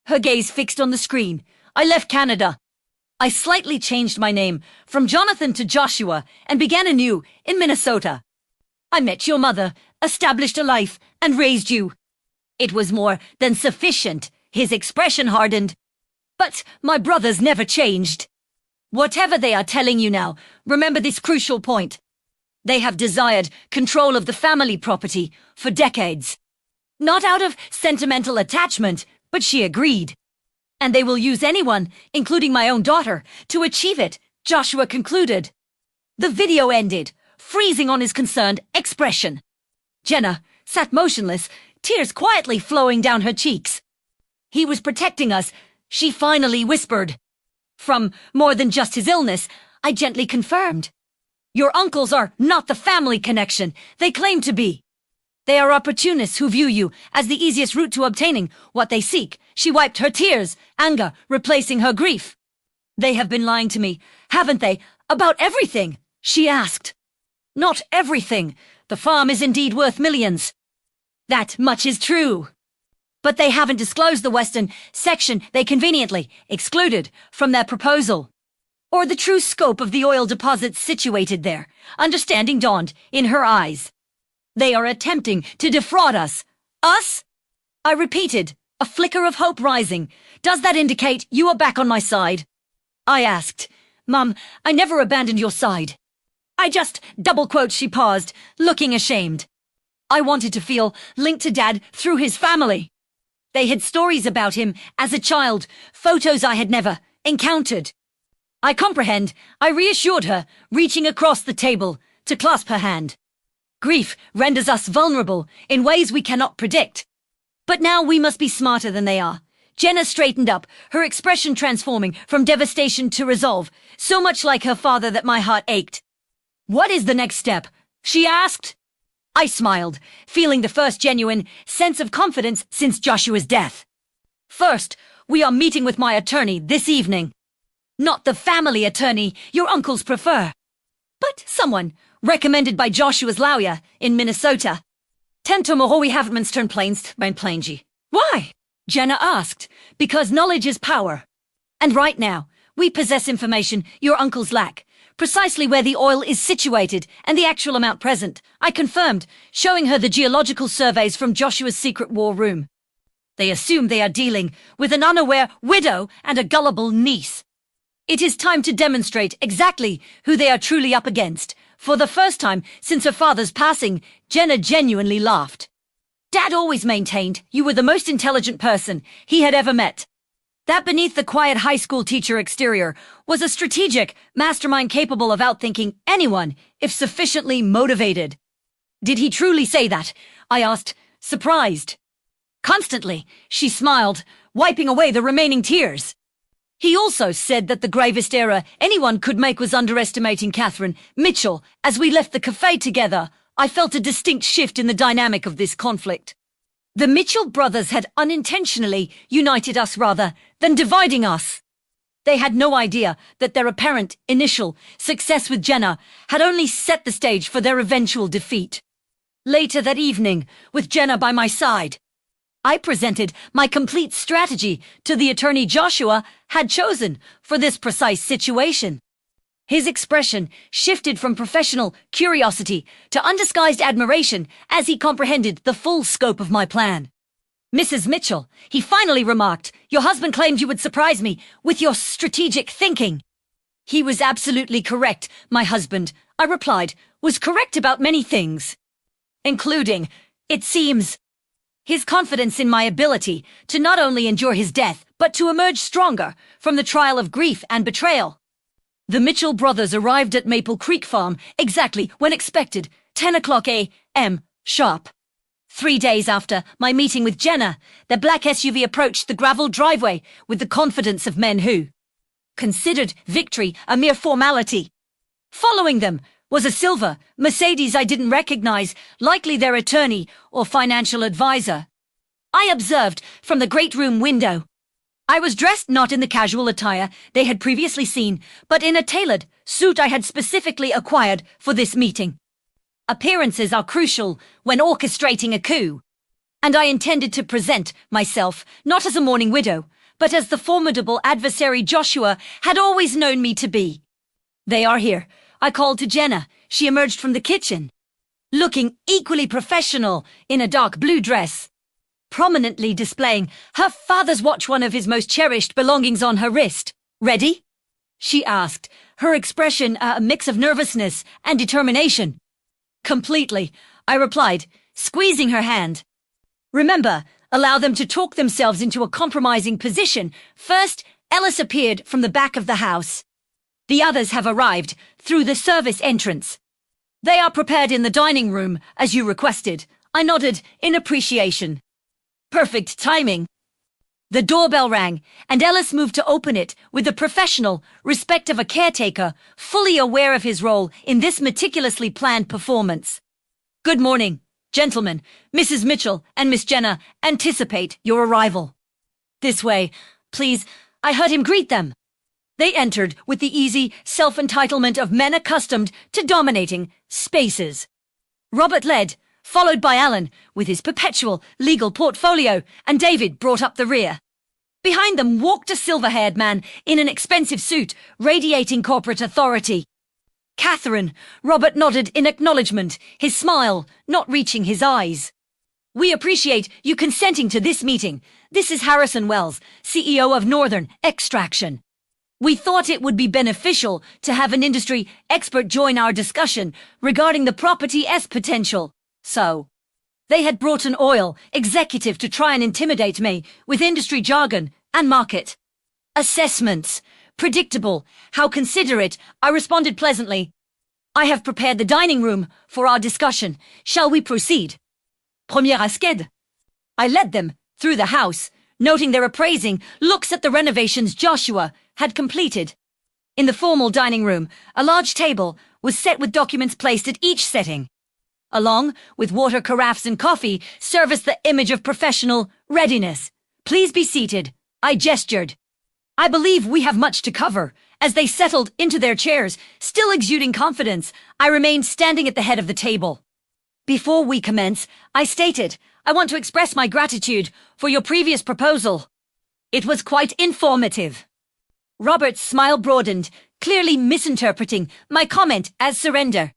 her gaze fixed on the screen. I left Canada. I slightly changed my name from Jonathan to Joshua and began anew in Minnesota. I met your mother, established a life, and raised you. It was more than sufficient. His expression hardened. But my brothers never changed. Whatever they are telling you now, remember this crucial point. They have desired control of the family property for decades. Not out of sentimental attachment, but she agreed. And they will use anyone, including my own daughter, to achieve it, Joshua concluded. The video ended, freezing on his concerned expression. Jenna sat motionless, tears quietly flowing down her cheeks. He was protecting us, she finally whispered. From more than just his illness, I gently confirmed. Your uncles are not the family connection they claim to be. They are opportunists who view you as the easiest route to obtaining what they seek. She wiped her tears, anger replacing her grief. They have been lying to me, haven't they, about everything? She asked. Not everything. The farm is indeed worth millions. That much is true. But they haven't disclosed the western section they conveniently excluded from their proposal, or the true scope of the oil deposits situated there. Understanding dawned in her eyes. They are attempting to defraud us. Us? I repeated, a flicker of hope rising. Does that indicate you are back on my side? I asked. Mum, I never abandoned your side. I just double-quote. She paused, looking ashamed. I wanted to feel linked to Dad through his family. They had stories about him as a child, photos I had never encountered. I comprehend, I reassured her, reaching across the table to clasp her hand. Grief renders us vulnerable in ways we cannot predict. But now we must be smarter than they are. Jenna straightened up, her expression transforming from devastation to resolve, so much like her father that my heart ached. What is the next step? She asked. I smiled, feeling the first genuine sense of confidence since Joshua's death. First, we are meeting with my attorney this evening. Not the family attorney your uncles prefer, but someone recommended by Joshua's lawyer in Minnesota. Tomorrow we have Minstern Plains, mein Plaingy. Why? Jenna asked. Because knowledge is power. And right now, we possess information your uncles lack. Precisely where the oil is situated and the actual amount present, I confirmed, showing her the geological surveys from Joshua's secret war room. They assume they are dealing with an unaware widow and a gullible niece. It is time to demonstrate exactly who they are truly up against. For the first time since her father's passing, Jenna genuinely laughed. Dad always maintained you were the most intelligent person he had ever met. That beneath the quiet high school teacher exterior was a strategic mastermind capable of outthinking anyone if sufficiently motivated. Did he truly say that? I asked, surprised. Constantly, she smiled, wiping away the remaining tears. He also said that the gravest error anyone could make was underestimating Catherine Mitchell. As we left the cafe together, I felt a distinct shift in the dynamic of this conflict. The Mitchell brothers had unintentionally united us rather than dividing us. They had no idea that their apparent initial success with Jenna had only set the stage for their eventual defeat. Later that evening, with Jenna by my side, I presented my complete strategy to the attorney Joshua had chosen for this precise situation. His expression shifted from professional curiosity to undisguised admiration as he comprehended the full scope of my plan. Mrs. Mitchell, he finally remarked, your husband claimed you would surprise me with your strategic thinking. He was absolutely correct. My husband, I replied, was correct about many things, including, it seems, his confidence in my ability to not only endure his death, but to emerge stronger from the trial of grief and betrayal. The Mitchell brothers arrived at Maple Creek Farm exactly when expected, 10 o'clock a.m. sharp. 3 days after my meeting with Jenna, the black SUV approached the gravel driveway with the confidence of men who considered victory a mere formality. Following them was a silver Mercedes I didn't recognize, likely their attorney or financial advisor. I observed from the great room window. I was dressed not in the casual attire they had previously seen, but in a tailored suit I had specifically acquired for this meeting. Appearances are crucial when orchestrating a coup, and I intended to present myself not as a mourning widow, but as the formidable adversary Joshua had always known me to be. They are here. I called to Jenna. She emerged from the kitchen, looking equally professional in a dark blue dress, prominently displaying her father's watch, one of his most cherished belongings, on her wrist. Ready? She asked, her expression a mix of nervousness and determination. Completely, I replied, squeezing her hand. Remember, allow them to talk themselves into a compromising position. First, Ellis appeared from the back of the house. The others have arrived through the service entrance. They are prepared in the dining room, as you requested. I nodded in appreciation. Perfect timing. The doorbell rang, and Ellis moved to open it with the professional respect of a caretaker, fully aware of his role in this meticulously planned performance. Good morning, gentlemen. Mrs. Mitchell and Miss Jenner anticipate your arrival. This way, please. I heard him greet them. They entered with the easy self-entitlement of men accustomed to dominating spaces. Robert led, followed by Alan with his perpetual legal portfolio, and David brought up the rear. Behind them walked a silver-haired man in an expensive suit, radiating corporate authority. Catherine, Robert nodded in acknowledgement, his smile not reaching his eyes. We appreciate you consenting to this meeting. This is Harrison Wells, CEO of Northern Extraction. We thought it would be beneficial to have an industry expert join our discussion regarding the property's potential. So, they had brought an oil executive to try and intimidate me with industry jargon and market assessments. Predictable, how considerate. I responded pleasantly. I have prepared the dining room for our discussion. Shall we proceed? Première escade. I led them through the house, noting their appraising looks at the renovations Joshua had completed. In the formal dining room, a large table was set with documents placed at each setting. Along with water carafes and coffee, serviced the image of professional readiness. Please be seated. I gestured. I believe we have much to cover. As they settled into their chairs, still exuding confidence, I remained standing at the head of the table. Before we commence, I stated, I want to express my gratitude for your previous proposal. It was quite informative. Robert's smile broadened, clearly misinterpreting my comment as surrender.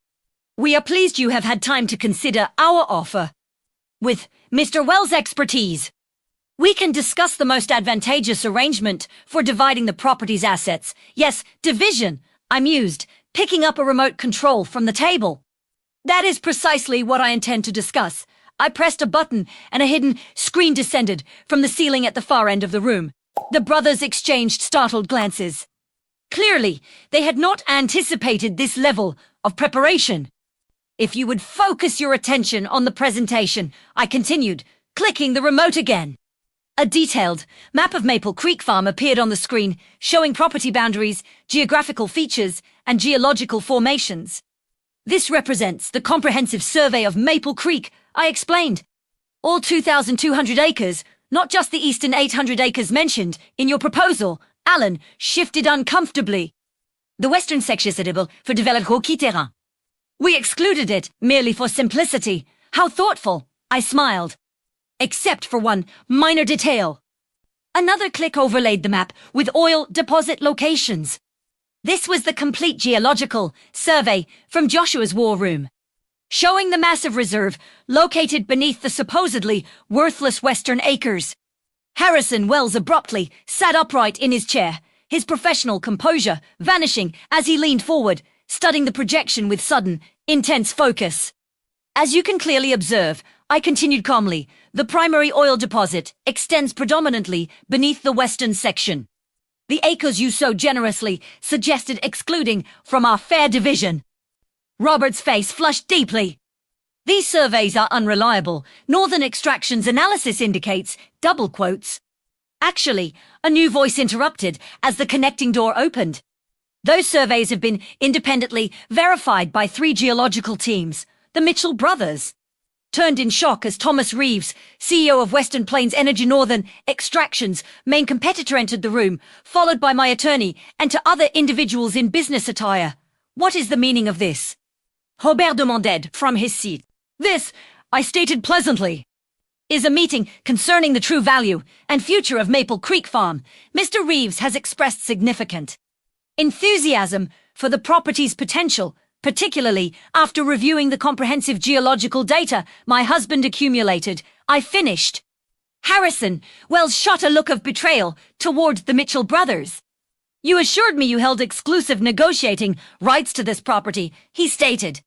We are pleased you have had time to consider our offer. With Mr. Wells' expertise, we can discuss the most advantageous arrangement for dividing the property's assets. Yes, division, I mused, picking up a remote control from the table. That is precisely what I intend to discuss. I pressed a button and a hidden screen descended from the ceiling at the far end of the room. The brothers exchanged startled glances. Clearly, they had not anticipated this level of preparation. If you would focus your attention on the presentation, I continued, clicking the remote again. A detailed map of Maple Creek Farm appeared on the screen, showing property boundaries, geographical features, and geological formations. This represents the comprehensive survey of Maple Creek, I explained. All 2,200 acres, not just the eastern 800 acres mentioned in your proposal. Alan shifted uncomfortably. The western section is suitable for developed rocky terrain. We excluded it merely for simplicity. How thoughtful, I smiled. Except for one minor detail. Another click overlaid the map with oil deposit locations. This was the complete geological survey from Joshua's war room, showing the massive reserve located beneath the supposedly worthless western acres. Harrison Wells abruptly sat upright in his chair, his professional composure vanishing as he leaned forward, studying the projection with sudden, intense focus. As you can clearly observe, I continued calmly, the primary oil deposit extends predominantly beneath the western section. The acres you so generously suggested excluding from our fair division. Robert's face flushed deeply. These surveys are unreliable. Northern Extraction's analysis indicates, double quotes. Actually, a new voice interrupted as the connecting door opened. Those surveys have been independently verified by 3 geological teams, the Mitchell brothers. Turned in shock as Thomas Reeves, CEO of Western Plains Energy Northern Extraction's main competitor, entered the room, followed by my attorney and to other individuals in business attire. What is the meaning of this? Forbade demanded from his seat. This, I stated pleasantly, is a meeting concerning the true value and future of Maple Creek Farm. Mr. Reeves has expressed significant enthusiasm for the property's potential, particularly after reviewing the comprehensive geological data my husband accumulated. I finished. Harrison Wells shot a look of betrayal toward the Mitchell brothers. You assured me you held exclusive negotiating rights to this property, he stated.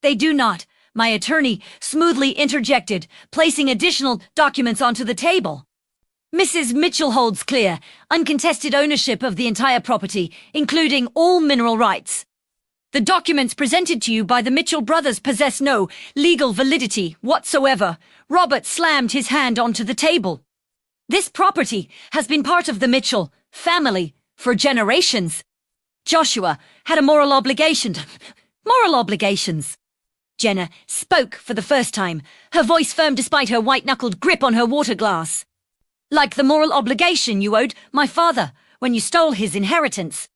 They do not, My attorney smoothly interjected, placing additional documents onto the table. Mrs. Mitchell holds clear, uncontested ownership of the entire property, including all mineral rights. The documents presented to you by the Mitchell brothers possess no legal validity whatsoever. Robert slammed his hand onto the table. This property has been part of the Mitchell family for generations. Joshua had a moral obligation. Moral obligations. Jenna spoke for the first time, her voice firm despite her white-knuckled grip on her water glass. Like the moral obligation you owed my father when you stole his inheritance,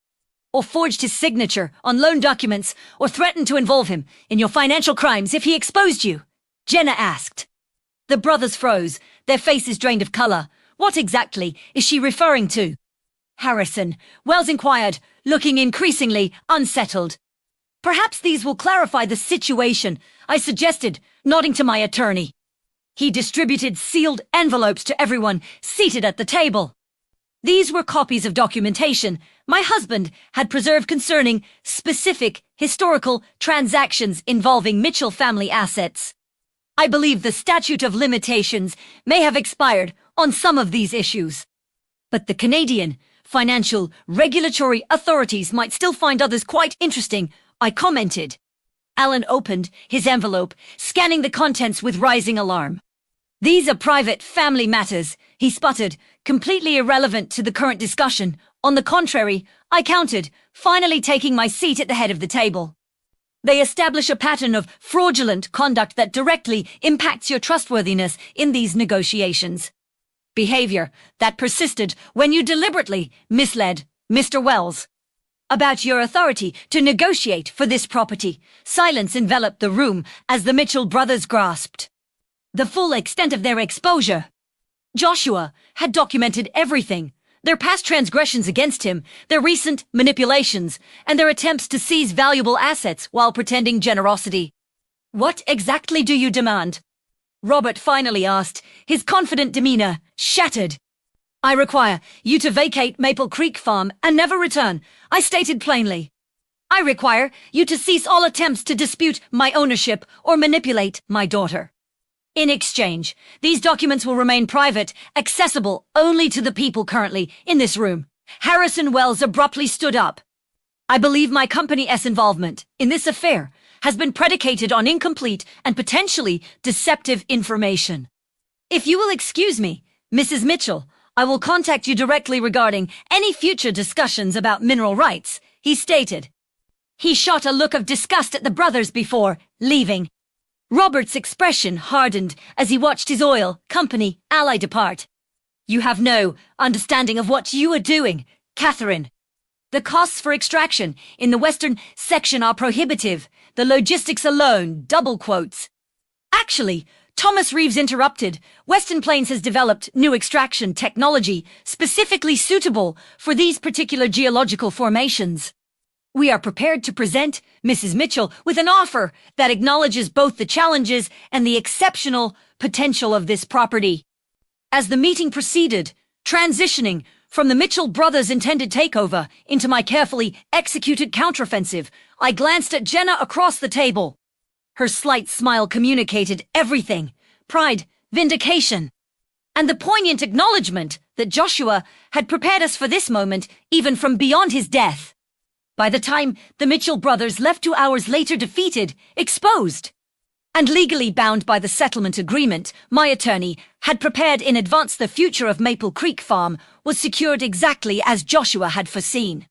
or forged his signature on loan documents, or threatened to involve him in your financial crimes if he exposed you, Jenna asked. The brothers froze, their faces drained of color. What exactly is she referring to? Harrison, Wells inquired, looking increasingly unsettled. Perhaps these will clarify the situation, I suggested, nodding to my attorney. He distributed sealed envelopes to everyone seated at the table. These were copies of documentation my husband had preserved concerning specific historical transactions involving Mitchell family assets. I believe the statute of limitations may have expired on some of these issues, but the Canadian financial regulatory authorities might still find others quite interesting, I commented. Alan opened his envelope, scanning the contents with rising alarm. These are private family matters, he sputtered, completely irrelevant to the current discussion. On the contrary, I countered, finally taking my seat at the head of the table. They establish a pattern of fraudulent conduct that directly impacts your trustworthiness in these negotiations. Behavior that persisted when you deliberately misled Mr. Wells about your authority to negotiate for this property. Silence enveloped the room as the Mitchell brothers grasped the full extent of their exposure. Joshua had documented everything, their past transgressions against him, their recent manipulations, and their attempts to seize valuable assets while pretending generosity. What exactly do you demand? Robert finally asked, his confident demeanor shattered. I require you to vacate Maple Creek Farm and never return, I stated plainly. I require you to cease all attempts to dispute my ownership or manipulate my daughter. In exchange, these documents will remain private, accessible only to the people currently in this room. Harrison Wells abruptly stood up. I believe my company's involvement in this affair has been predicated on incomplete and potentially deceptive information. If you will excuse me, Mrs. Mitchell, I will contact you directly regarding any future discussions about mineral rights, he stated. He shot a look of disgust at the brothers before leaving. Robert's expression hardened as he watched his oil company ally depart. You have no understanding of what you are doing, Catherine. The costs for extraction in the western section are prohibitive. The logistics alone, double quotes. Actually, Thomas Reeves interrupted. Western Plains has developed new extraction technology specifically suitable for these particular geological formations. We are prepared to present Mrs. Mitchell with an offer that acknowledges both the challenges and the exceptional potential of this property. As the meeting proceeded, transitioning from the Mitchell brothers' intended takeover into my carefully executed counteroffensive, I glanced at Jenna across the table. Her slight smile communicated everything: pride, vindication, and the poignant acknowledgement that Joshua had prepared us for this moment even from beyond his death. By the time the Mitchell brothers left 2 hours later defeated, exposed, and legally bound by the settlement agreement my attorney had prepared in advance, the future of Maple Creek Farm was secured exactly as Joshua had foreseen.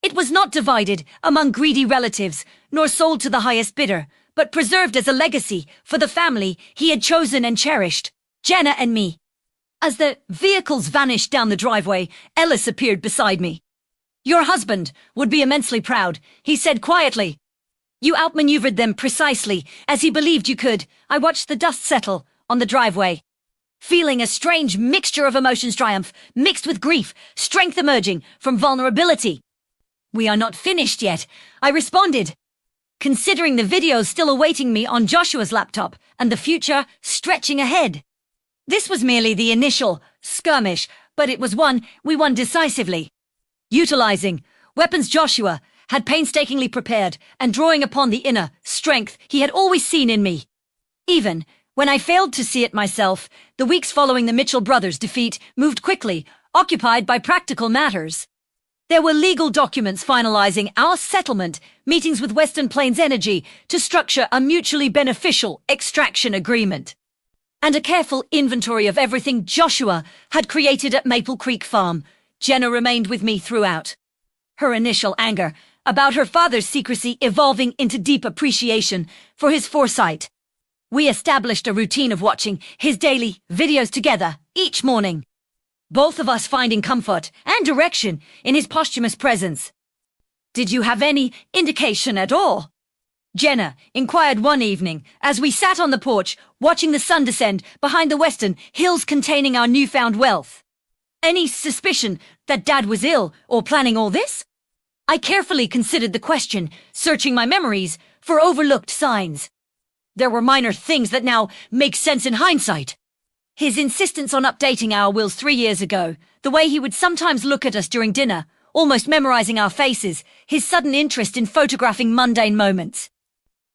It was not divided among greedy relatives, nor sold to the highest bidder, but preserved as a legacy for the family he had chosen and cherished, Jenna and me. As the vehicles vanished down the driveway, Ellis appeared beside me. Your husband would be immensely proud, he said quietly. You outmaneuvered them precisely as he believed you could. I watched the dust settle on the driveway, feeling a strange mixture of emotions: triumph mixed with grief, strength emerging from vulnerability. We are not finished yet, I responded, considering the videos still awaiting me on Joshua's laptop and the future stretching ahead. This was merely the initial skirmish, but it was one we won decisively. Utilizing weapons Joshua had painstakingly prepared and drawing upon the inner strength he had always seen in me. Even when I failed to see it myself, the weeks following the Mitchell brothers' defeat moved quickly, occupied by practical matters. There were legal documents finalizing our settlement, meetings with Western Plains Energy to structure a mutually beneficial extraction agreement, and a careful inventory of everything Joshua had created at Maple Creek Farm. Jenna remained with me throughout. Her initial anger about her father's secrecy evolving into deep appreciation for his foresight. We established a routine of watching his daily videos together each morning, both of us finding comfort and direction in his posthumous presence. "Did you have any indication at all?" Jenna inquired one evening as we sat on the porch watching the sun descend behind the western hills containing our newfound wealth. "Any suspicion that Dad was ill or planning all this?" I carefully considered the question, searching my memories for overlooked signs. There were minor things that now make sense in hindsight. His insistence on updating our wills 3 years ago, the way he would sometimes look at us during dinner, almost memorizing our faces, his sudden interest in photographing mundane moments.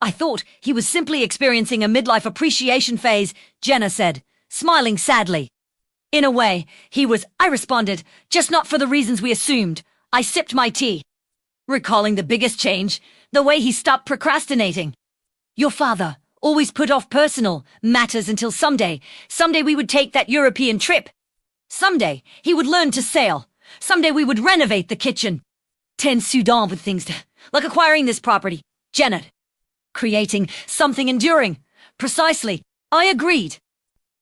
"I thought he was simply experiencing a midlife appreciation phase," Jenna said, smiling sadly. "In a way, he was," I responded, "just not for the reasons we assumed." I sipped my tea, recalling the biggest change, the way he stopped procrastinating. "Your father always put off personal matters until someday we would take that European trip. Someday he would learn to sail. Someday we would renovate the kitchen. Tend Sudan with things like acquiring this property." Jenna, "Creating something enduring." Precisely. I agreed.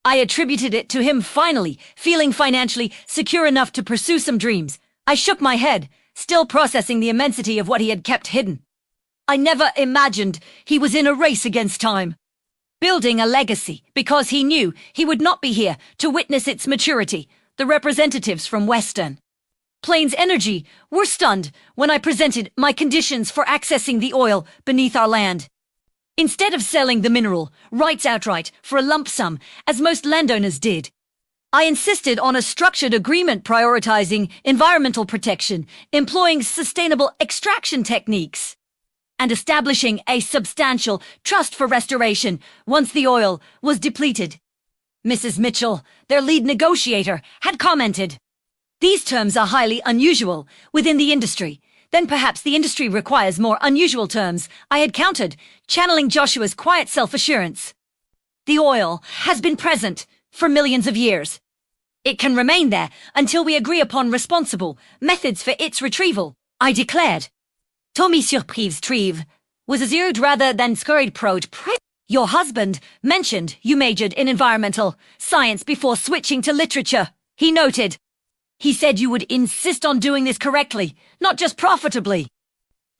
I attributed it to him finally feeling financially secure enough to pursue some dreams. I shook my head, still processing the immensity of what he had kept hidden. I never imagined he was in a race against time, building a legacy because he knew he would not be here to witness its maturity. The representatives from Western Plains Energy were stunned when I presented my conditions for accessing the oil beneath our land. Instead of selling the mineral rights outright for a lump sum, as most landowners did, I insisted on a structured agreement prioritizing environmental protection, employing sustainable extraction techniques, and establishing a substantial trust for restoration once the oil was depleted. Mrs. Mitchell, their lead negotiator, had commented, "These terms are highly unusual within the industry. Then perhaps the industry requires more unusual terms," I had countered, channeling Joshua's quiet self-assurance. "The oil has been present for millions of years. It can remain there until we agree upon responsible methods for its retrieval," I declared. "Tommy surprise trive" was a zeroed rather than scurried prose. "Your husband mentioned you majored in environmental science before switching to literature," he noted. "He said you would insist on doing this correctly, not just profitably."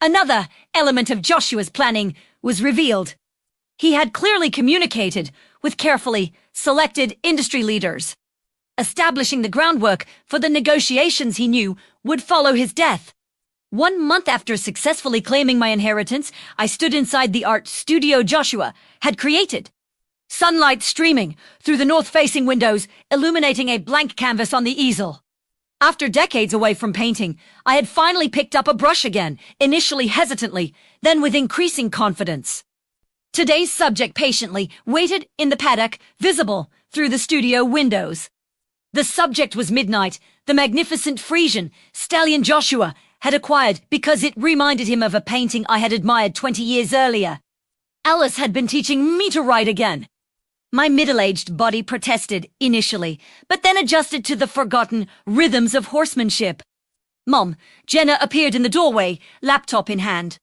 Another element of Joshua's planning was revealed. He had clearly communicated with carefully selected industry leaders, establishing the groundwork for the negotiations he knew would follow his death. 1 month after successfully claiming my inheritance, I stood inside the art studio Joshua had created. Sunlight streaming through the north-facing windows, illuminating a blank canvas on the easel. After decades away from painting, I had finally picked up a brush again, initially hesitantly, then with increasing confidence. Today's subject patiently waited in the paddock, visible through the studio windows. The subject was Midnight, the magnificent Frisian stallion Joshua had acquired because it reminded him of a painting I had admired 20 years earlier. Alice had been teaching me to write again. My middle-aged body protested initially, but then adjusted to the forgotten rhythms of horsemanship. "Mom," Jenna appeared in the doorway, laptop in hand.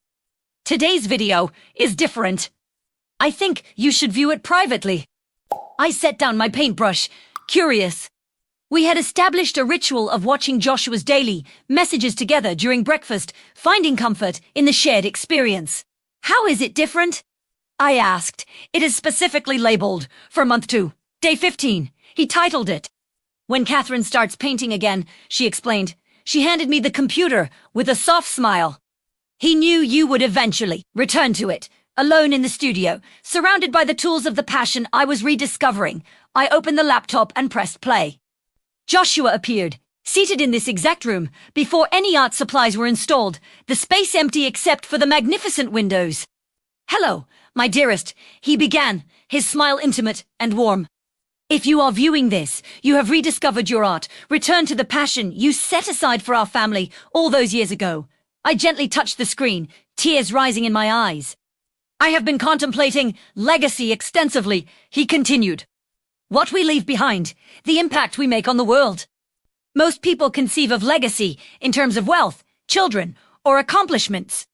"Today's video is different. I think you should view it privately." I set down my paintbrush, curious. We had established a ritual of watching Joshua's daily messages together during breakfast, finding comfort in the shared experience. "How is it different?" I asked. "It is specifically labeled for month 2, day 15. He titled it. "When Catherine starts painting again," she explained. She handed me the computer with a soft smile. "He knew you would eventually return to it." Alone in the studio, surrounded by the tools of the passion I was rediscovering, I opened the laptop and pressed play. Joshua appeared, Seated in this exact room, before any art supplies were installed, the space empty except for the magnificent windows. "Hello, my dearest," he began, his smile intimate and warm. "If you are viewing this, you have rediscovered your art, returned to the passion you set aside for our family all those years ago." I gently touched the screen, tears rising in my eyes. "I have been contemplating legacy extensively," he continued. "What we leave behind, the impact we make on the world. Most people conceive of legacy in terms of wealth, children, or accomplishments.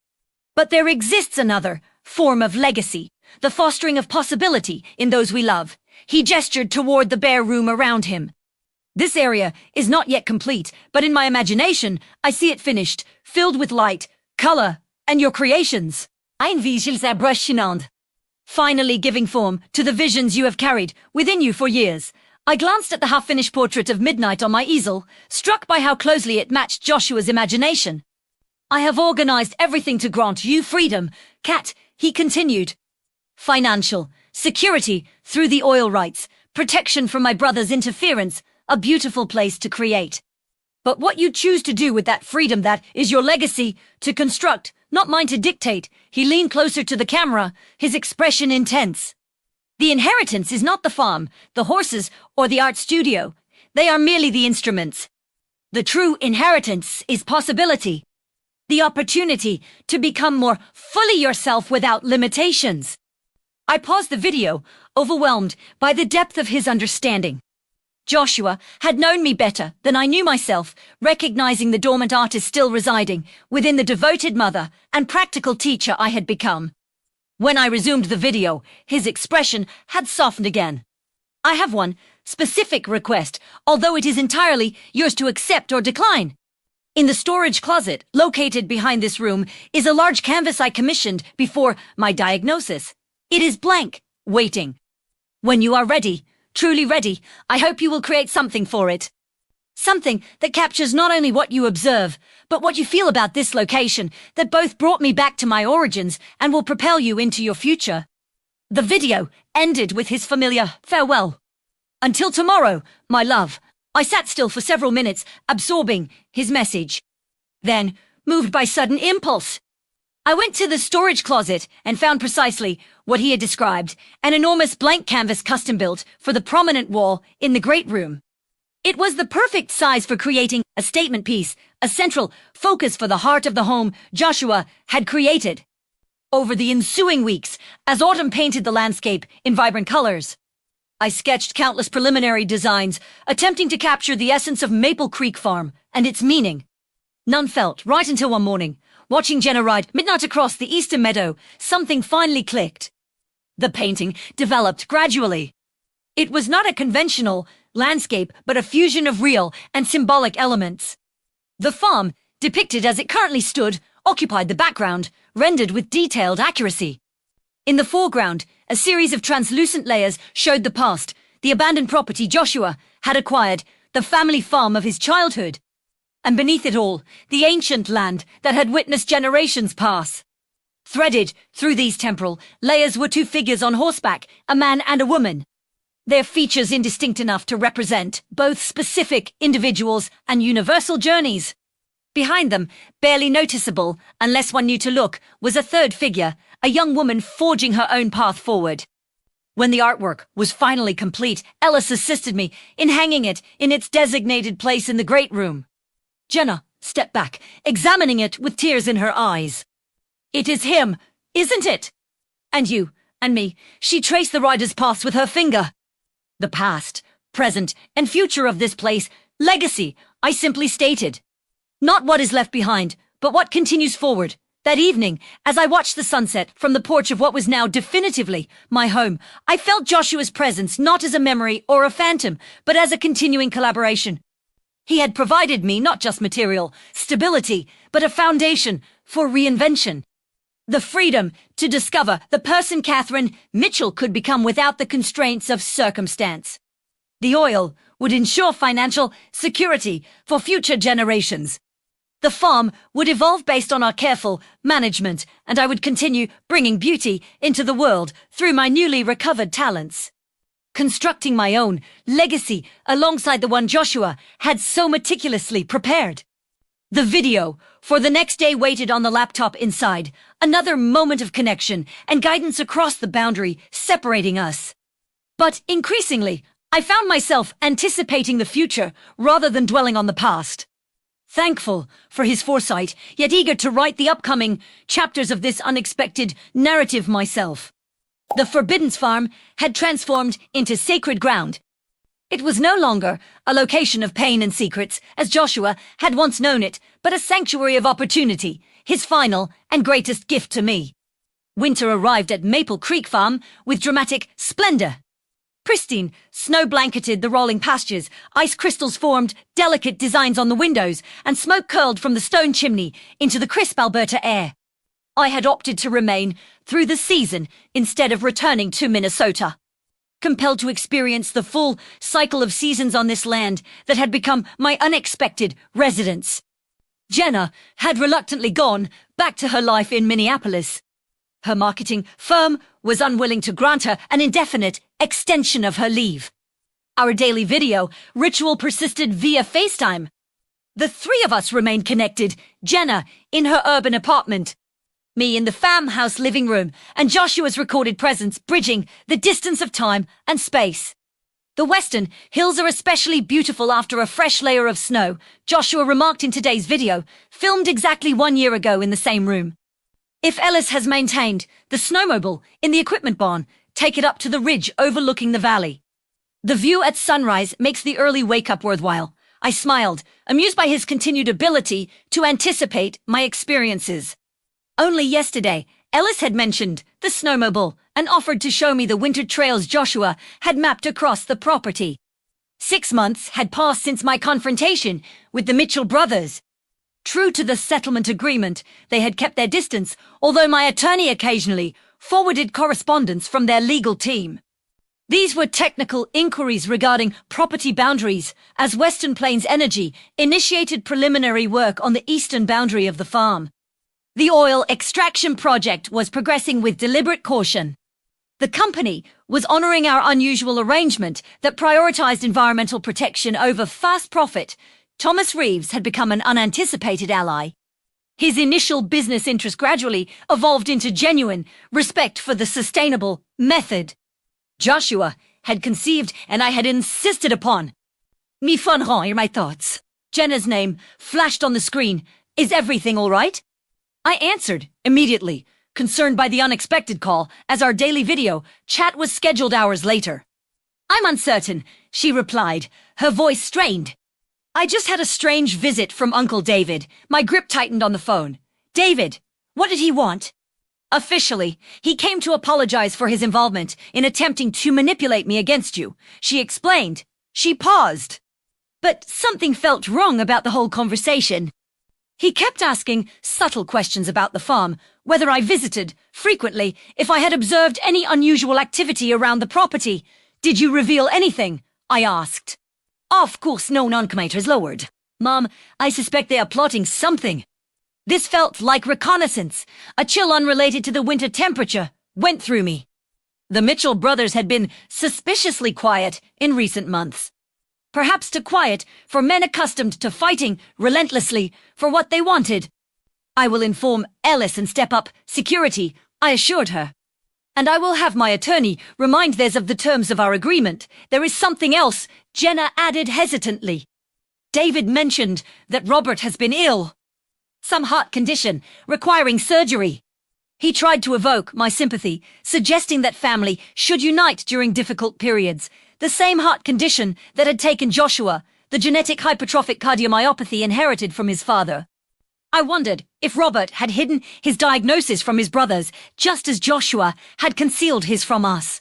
But there exists another form of legacy, the fostering of possibility in those we love." He gestured toward the bare room around him. "This area is not yet complete, but in my imagination, I see it finished, filled with light, color, and your creations. Unveils finally giving form to the visions you have carried within you for years." I glanced at the half-finished portrait of Midnight on my easel, struck by how closely it matched Joshua's imagination. "I have organized everything to grant you freedom, Kat," he continued. "Financial, security through the oil rights, protection from my brother's interference, a beautiful place to create. But what you choose to do with that freedom, that is your legacy to construct, not mine to dictate." He leaned closer to the camera, his expression intense. "The inheritance is not the farm, the horses, or the art studio. They are merely the instruments. The true inheritance is possibility. The opportunity to become more fully yourself without limitations." I paused the video, overwhelmed by the depth of his understanding. Joshua had known me better than I knew myself, recognizing the dormant artist still residing within the devoted mother and practical teacher I had become. When I resumed the video, his expression had softened again. "I have one specific request, although it is entirely yours to accept or decline. In the storage closet located behind this room is a large canvas I commissioned before my diagnosis. It is blank, waiting. When you are ready, truly ready, I hope you will create something for it. Something that captures not only what you observe, but what you feel about this location, that both brought me back to my origins and will propel you into your future." The video ended with his familiar farewell. "Until tomorrow, my love." I sat still for several minutes, absorbing his message. Then, moved by sudden impulse, I went to the storage closet and found precisely what he had described, an enormous blank canvas custom-built for the prominent wall in the great room. It was the perfect size for creating a statement piece, a central focus for the heart of the home Joshua had created. Over the ensuing weeks, as autumn painted the landscape in vibrant colors, I sketched countless preliminary designs, attempting to capture the essence of Maple Creek Farm and its meaning. None felt right until one morning, watching Jenna ride Midnight across the eastern meadow, something finally clicked. The painting developed gradually. It was not a conventional landscape, but a fusion of real and symbolic elements. The farm, depicted as it currently stood, occupied the background, rendered with detailed accuracy. In the foreground, a series of translucent layers showed the past, the abandoned property Joshua had acquired, the family farm of his childhood. And beneath it all, the ancient land that had witnessed generations pass. Threaded through these temporal layers were two figures on horseback, a man and a woman. Their features indistinct enough to represent both specific individuals and universal journeys. Behind them, barely noticeable unless one knew to look, was a third figure, a young woman forging her own path forward. When the artwork was finally complete, Ellis assisted me in hanging it in its designated place in the great room. Jenna stepped back, examining it with tears in her eyes. "It is him, isn't it? And you, and me." She traced the rider's paths with her finger. "The past, present, and future of this place, legacy," I simply stated. "Not what is left behind, but what continues forward." That evening, as I watched the sunset from the porch of what was now definitively my home, I felt Joshua's presence not as a memory or a phantom, but as a continuing collaboration. He had provided me not just material stability, but a foundation for reinvention. The freedom to discover the person Catherine Mitchell could become without the constraints of circumstance. The oil would ensure financial security for future generations. The farm would evolve based on our careful management, and I would continue bringing beauty into the world through my newly recovered talents. constructing my own legacy alongside the one Joshua had so meticulously prepared. The video for the next day waited on the laptop inside, another moment of connection and guidance across the boundary separating us. But increasingly, I found myself anticipating the future rather than dwelling on the past. Thankful for his foresight, yet eager to write the upcoming chapters of this unexpected narrative myself. The Forbidden Farm had transformed into sacred ground. It was no longer a location of pain and secrets, as Joshua had once known it, but a sanctuary of opportunity, his final and greatest gift to me. Winter arrived at Maple Creek Farm with dramatic splendor. Pristine, snow blanketed the rolling pastures, ice crystals formed delicate designs on the windows, and smoke curled from the stone chimney into the crisp Alberta air. I had opted to remain through the season instead of returning to Minnesota. Compelled to experience the full cycle of seasons on this land that had become my unexpected residence. Jenna had reluctantly gone back to her life in Minneapolis. Her marketing firm was unwilling to grant her an indefinite extension of her leave. Our daily video ritual persisted via FaceTime. The three of us remained connected, Jenna in her urban apartment, me in the Farmhouse living room, and Joshua's recorded presence bridging the distance of time and space. The western hills are especially beautiful after a fresh layer of snow, Joshua remarked in today's video, filmed exactly 1 year ago in the same room. If Ellis has maintained the snowmobile in the equipment barn, take it up to the ridge overlooking the valley. The view at sunrise makes the early wake-up worthwhile. I smiled, amused by his continued ability to anticipate my experiences. Only yesterday, Ellis had mentioned the snowmobile and offered to show me the winter trails Joshua had mapped across the property. 6 months had passed since my confrontation with the Mitchell brothers. True to the settlement agreement, they had kept their distance, although my attorney occasionally forwarded correspondence from their legal team. These were technical inquiries regarding property boundaries, as Western Plains Energy initiated preliminary work on the eastern boundary of the farm. The oil extraction project was progressing with deliberate caution. The company was honoring our unusual arrangement that prioritized environmental protection over fast profit. Thomas Reeves had become an unanticipated ally. His initial business interest gradually evolved into genuine respect for the sustainable method Joshua had conceived and I had insisted upon. Me fun are my thoughts. Jenna's name flashed on the screen. Is everything all right? I answered immediately, concerned by the unexpected call, as our daily video chat was scheduled hours later. I'm uncertain, she replied, her voice strained. I just had a strange visit from Uncle David. My grip tightened on the phone. David, what did he want? Officially, he came to apologize for his involvement in attempting to manipulate me against you, she explained. She paused. But something felt wrong about the whole conversation. He kept asking subtle questions about the farm, whether I visited frequently, if I had observed any unusual activity around the property. Did you reveal anything? I asked. Of course no non-commiters lowered. Mom, I suspect they are plotting something. This felt like reconnaissance. A chill unrelated to the winter temperature went through me. The Mitchell brothers had been suspiciously quiet in recent months. Perhaps too quiet for men accustomed to fighting relentlessly for what they wanted. I will inform Ellis and step up security, I assured her. And I will have my attorney remind theirs of the terms of our agreement. There is something else, Jenna added hesitantly. David mentioned that Robert has been ill. Some heart condition requiring surgery. He tried to evoke my sympathy, suggesting that family should unite during difficult periods. The same heart condition that had taken Joshua, the genetic hypertrophic cardiomyopathy inherited from his father. I wondered if Robert had hidden his diagnosis from his brothers, just as Joshua had concealed his from us.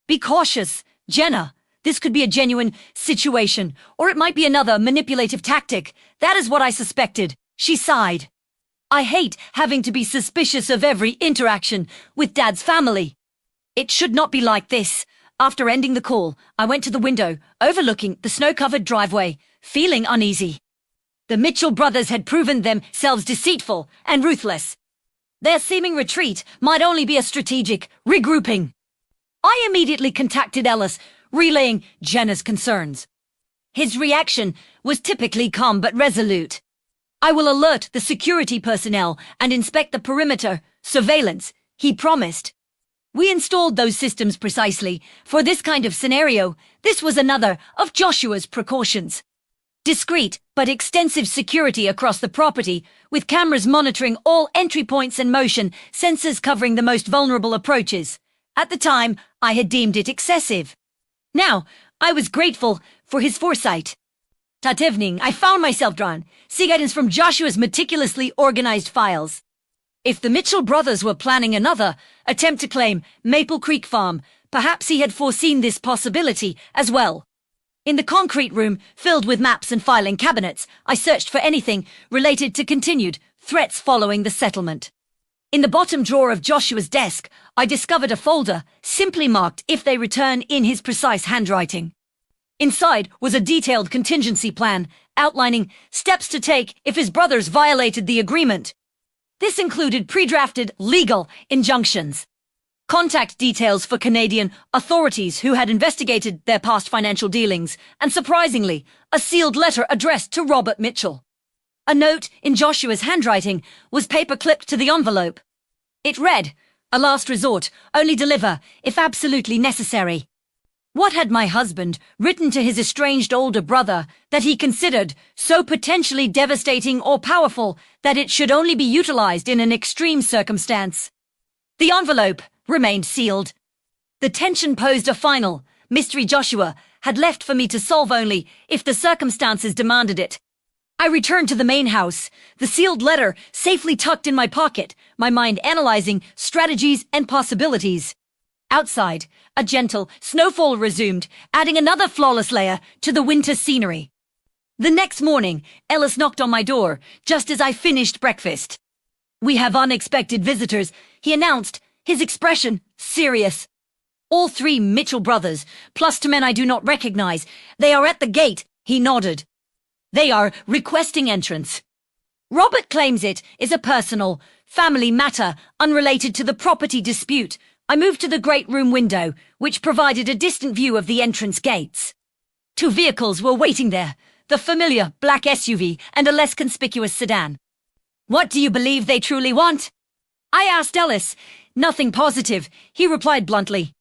Be cautious, Jenna. This could be a genuine situation, or it might be another manipulative tactic. That is what I suspected. She sighed. I hate having to be suspicious of every interaction with Dad's family. It should not be like this. After ending the call, I went to the window, overlooking the snow-covered driveway, feeling uneasy. The Mitchell brothers had proven themselves deceitful and ruthless. Their seeming retreat might only be a strategic regrouping. I immediately contacted Ellis, relaying Jenna's concerns. His reaction was typically calm but resolute. "I will alert the security personnel and inspect the perimeter surveillance," he promised. We installed those systems precisely for this kind of scenario. This was another of Joshua's precautions. Discreet but extensive security across the property, with cameras monitoring all entry points and motion sensors covering the most vulnerable approaches. At the time, I had deemed it excessive. Now, I was grateful for his foresight. That evening, I found myself drawn, seeking guidance from Joshua's meticulously organized files. If the Mitchell brothers were planning another attempt to claim Maple Creek Farm, perhaps he had foreseen this possibility as well. In the concrete room, filled with maps and filing cabinets, I searched for anything related to continued threats following the settlement. In the bottom drawer of Joshua's desk, I discovered a folder simply marked "if they return" in his precise handwriting. Inside was a detailed contingency plan outlining steps to take if his brothers violated the agreement. This included pre-drafted legal injunctions, contact details for Canadian authorities who had investigated their past financial dealings, and surprisingly, a sealed letter addressed to Robert Mitchell. A note in Joshua's handwriting was paper-clipped to the envelope. It read, "A last resort, only deliver if absolutely necessary." What had my husband written to his estranged older brother that he considered so potentially devastating or powerful that it should only be utilized in an extreme circumstance? The envelope remained sealed. The tension posed a final mystery Joshua had left for me to solve only if the circumstances demanded it. I returned to the main house, the sealed letter safely tucked in my pocket, my mind analyzing strategies and possibilities. Outside, a gentle snowfall resumed, adding another flawless layer to the winter scenery. The next morning, Ellis knocked on my door, just as I finished breakfast. "We have unexpected visitors," he announced, his expression serious. "All three Mitchell brothers, plus two men I do not recognize. They are at the gate," he nodded. "They are requesting entrance. Robert claims it is a personal, family matter unrelated to the property dispute." I moved to the great room window, which provided a distant view of the entrance gates. Two vehicles were waiting there, the familiar black SUV and a less conspicuous sedan. "What do you believe they truly want?" I asked Ellis. "Nothing positive," he replied bluntly.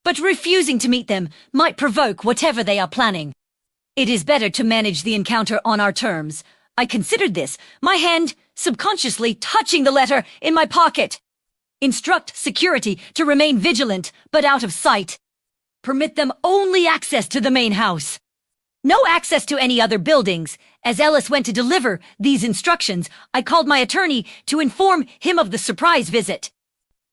"But refusing to meet them might provoke whatever they are planning. It is better to manage the encounter on our terms." I considered this, my hand subconsciously touching the letter in my pocket. "Instruct security to remain vigilant, but out of sight. Permit them only access to the main house. No access to any other buildings." As Ellis went to deliver these instructions, I called my attorney to inform him of the surprise visit.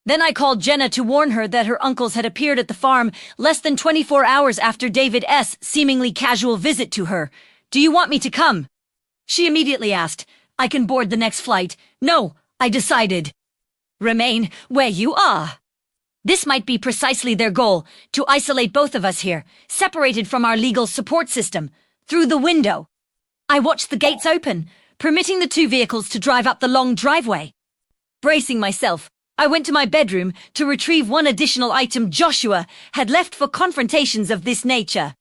Then I called Jenna to warn her that her uncles had appeared at the farm less than 24 hours after David's seemingly casual visit to her. "Do you want me to come?" She immediately asked. "I can board the next flight." "No," I decided. "Remain where you are." This might be precisely their goal, to isolate both of us here, separated from our legal support system, through the window. I watched the gates open, permitting the two vehicles to drive up the long driveway. Bracing myself, I went to my bedroom to retrieve one additional item Joshua had left for confrontations of this nature.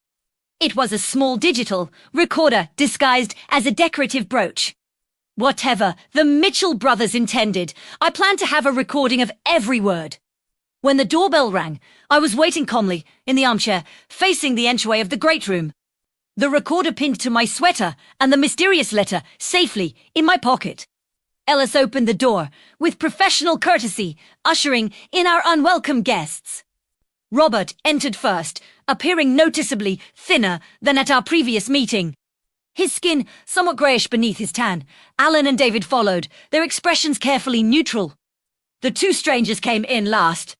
It was a small digital recorder disguised as a decorative brooch. Whatever the Mitchell brothers intended, I planned to have a recording of every word. When the doorbell rang, I was waiting calmly in the armchair, facing the entryway of the great room. The recorder pinned to my sweater and the mysterious letter safely in my pocket. Ellis opened the door with professional courtesy, ushering in our unwelcome guests. Robert entered first, appearing noticeably thinner than at our previous meeting. His skin somewhat greyish beneath his tan. Alan and David followed, their expressions carefully neutral. The two strangers came in last.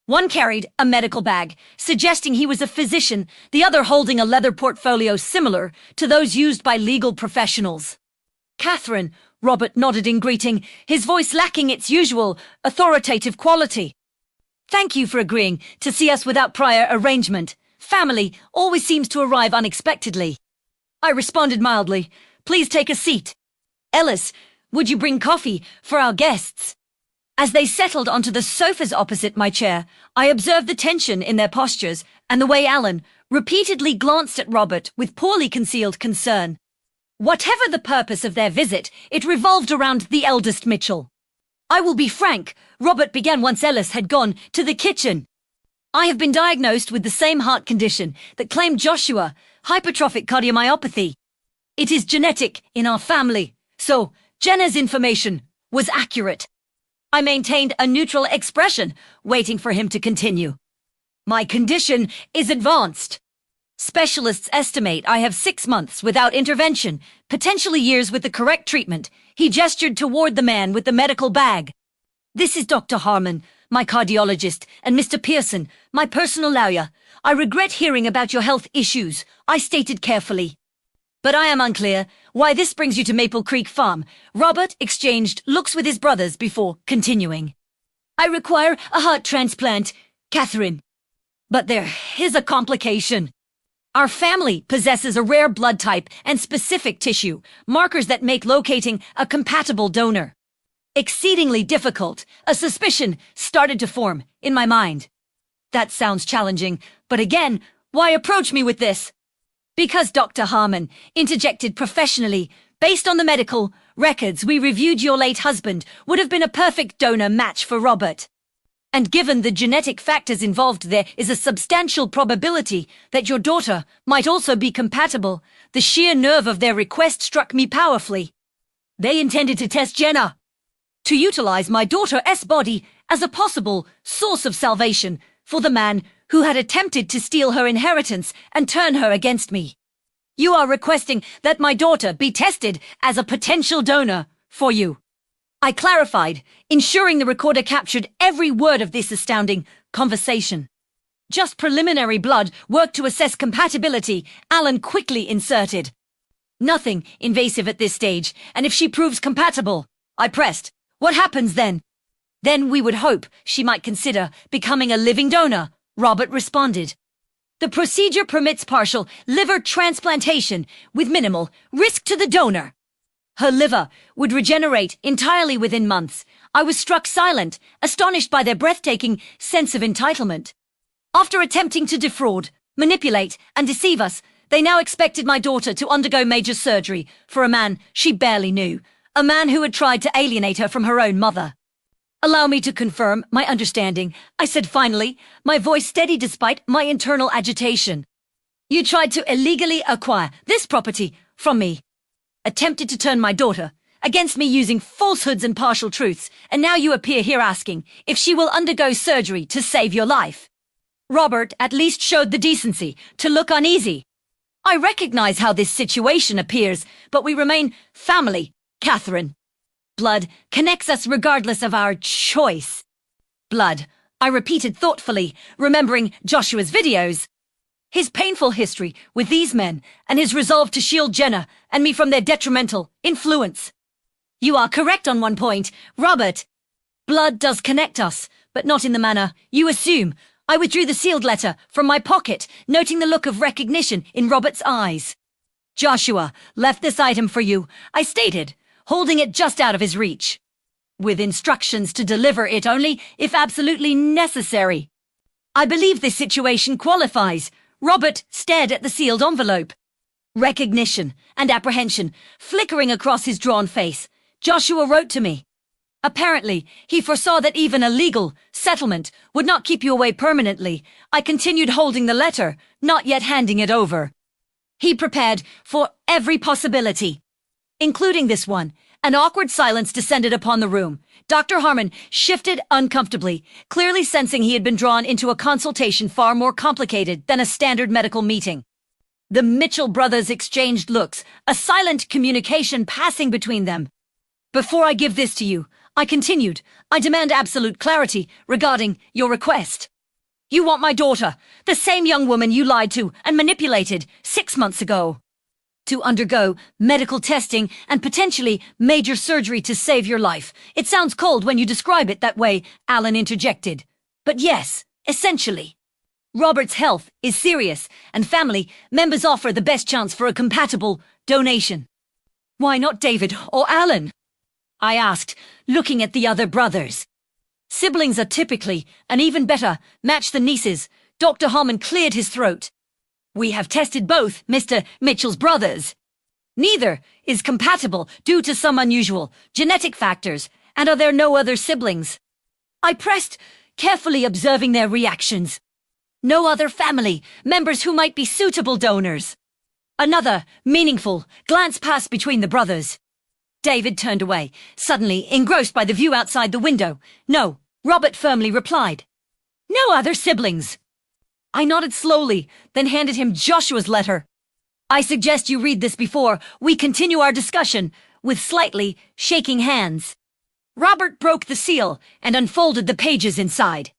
One carried a medical bag, suggesting he was a physician, the other holding a leather portfolio similar to those used by legal professionals. "Catherine," Robert nodded in greeting, his voice lacking its usual authoritative quality. "Thank you for agreeing to see us without prior arrangement. Family always seems to arrive unexpectedly." I responded mildly. "Please take a seat." "Ellis, would you bring coffee for our guests?" As they settled onto the sofas opposite my chair, I observed the tension in their postures and the way Alan, repeatedly glanced at Robert with poorly concealed concern. Whatever the purpose of their visit, it revolved around the eldest Mitchell. I will be frank, Robert began once Ellis had gone to the kitchen. I have been diagnosed with the same heart condition that claimed Joshua, hypertrophic cardiomyopathy. It is genetic in our family, so Jenna's information was accurate. I maintained a neutral expression, waiting for him to continue. My condition is advanced. Specialists estimate I have 6 months without intervention, potentially years with the correct treatment. He gestured toward the man with the medical bag. This is Dr. Harmon, my cardiologist, and Mr. Pearson, my personal lawyer. I regret hearing about your health issues, I stated carefully. But I am unclear why this brings you to Maple Creek Farm. Robert exchanged looks with his brothers before continuing. I require a heart transplant, Catherine. But there is a complication. Our family possesses a rare blood type and specific tissue, markers that make locating a compatible donor exceedingly difficult. A suspicion started to form in my mind. That sounds challenging, but again, why approach me with this? Because Dr. Harmon interjected professionally. Based on the medical records we reviewed, your late husband would have been a perfect donor match for Robert. And given the genetic factors involved, there is a substantial probability that your daughter might also be compatible. The sheer nerve of their request struck me powerfully. They intended to test Jenna, to utilize my daughter's body as a possible source of salvation for the man who had attempted to steal her inheritance and turn her against me. You are requesting that my daughter be tested as a potential donor for you. I clarified, ensuring the recorder captured every word of this astounding conversation. Just preliminary blood work to assess compatibility, Alan quickly inserted. Nothing invasive at this stage, and if she proves compatible, I pressed. What happens then? Then we would hope she might consider becoming a living donor, Robert responded. The procedure permits partial liver transplantation with minimal risk to the donor. Her liver would regenerate entirely within months. I was struck silent, astonished by their breathtaking sense of entitlement. After attempting to defraud, manipulate, and deceive us, they now expected my daughter to undergo major surgery for a man she barely knew, a man who had tried to alienate her from her own mother. Allow me to confirm my understanding, I said finally, my voice steady despite my internal agitation. You tried to illegally acquire this property from me, attempted to turn my daughter against me using falsehoods and partial truths, and now you appear here asking if she will undergo surgery to save your life. Robert at least showed the decency to look uneasy. I recognize how this situation appears, but we remain family, Catherine. Blood connects us regardless of our choice. Blood, I repeated thoughtfully, remembering Joshua's videos. His painful history with these men and his resolve to shield Jenna and me from their detrimental influence. You are correct on one point, Robert. Blood does connect us, but not in the manner you assume. I withdrew the sealed letter from my pocket, noting the look of recognition in Robert's eyes. Joshua left this item for you, I stated, holding it just out of his reach, with instructions to deliver it only if absolutely necessary. I believe this situation qualifies. Robert stared at the sealed envelope. Recognition and apprehension flickering across his drawn face. Joshua wrote to me. Apparently, he foresaw that even a legal settlement would not keep you away permanently. I continued holding the letter, not yet handing it over. He prepared for every possibility, including this one. An awkward silence descended upon the room. Dr. Harmon shifted uncomfortably, clearly sensing he had been drawn into a consultation far more complicated than a standard medical meeting. The Mitchell brothers exchanged looks, a silent communication passing between them. Before I give this to you, I continued, I demand absolute clarity regarding your request. You want my daughter, the same young woman you lied to and manipulated 6 months ago, to undergo medical testing and potentially major surgery to save your life. It sounds cold when you describe it that way, Alan interjected. But yes, essentially. Robert's health is serious, and family members offer the best chance for a compatible donation. Why not David or Alan? I asked, looking at the other brothers. Siblings are typically, and even better, match than nieces. Dr. Harmon cleared his throat. We have tested both Mr. Mitchell's brothers. Neither is compatible due to some unusual genetic factors, and are there no other siblings? I pressed, carefully observing their reactions. No other family members who might be suitable donors. Another meaningful glance passed between the brothers. David turned away, suddenly engrossed by the view outside the window. No, Robert firmly replied. No other siblings. I nodded slowly, then handed him Joshua's letter. I suggest you read this before we continue our discussion, with slightly shaking hands. Robert broke the seal and unfolded the pages inside.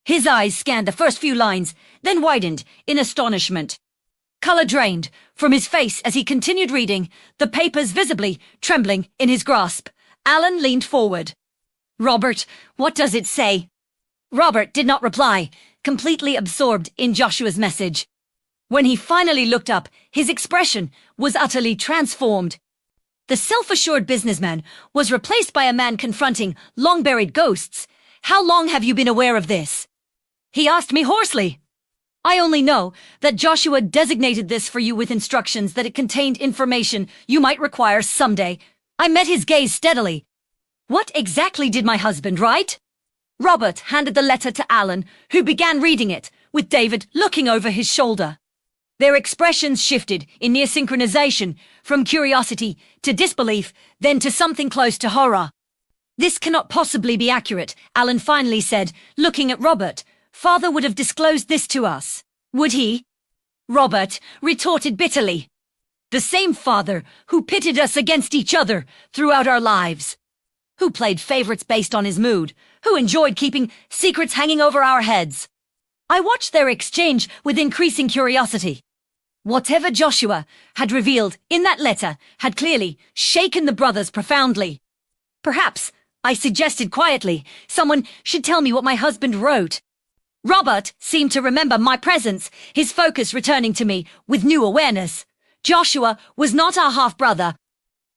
His eyes scanned the first few lines, then widened in astonishment. Color drained from his face as he continued reading, the papers visibly trembling in his grasp. Alan leaned forward. Robert, what does it say? Robert did not reply, completely absorbed in Joshua's message. When he finally looked up, his expression was utterly transformed. The self-assured businessman was replaced by a man confronting long-buried ghosts. How long have you been aware of this? He asked me hoarsely. I only know that Joshua designated this for you with instructions that it contained information you might require someday. I met his gaze steadily. What exactly did my husband write? Robert handed the letter to Alan, who began reading it, with David looking over his shoulder. Their expressions shifted in near synchronization, from curiosity to disbelief, then to something close to horror. This cannot possibly be accurate, Alan finally said, looking at Robert. Father would have disclosed this to us, would he? Robert retorted bitterly. The same father who pitted us against each other throughout our lives. Who played favorites based on his mood, who enjoyed keeping secrets hanging over our heads. I watched their exchange with increasing curiosity. Whatever Joshua had revealed in that letter had clearly shaken the brothers profoundly. Perhaps, I suggested quietly, someone should tell me what my husband wrote. Robert seemed to remember my presence, his focus returning to me with new awareness. Joshua was not our half-brother.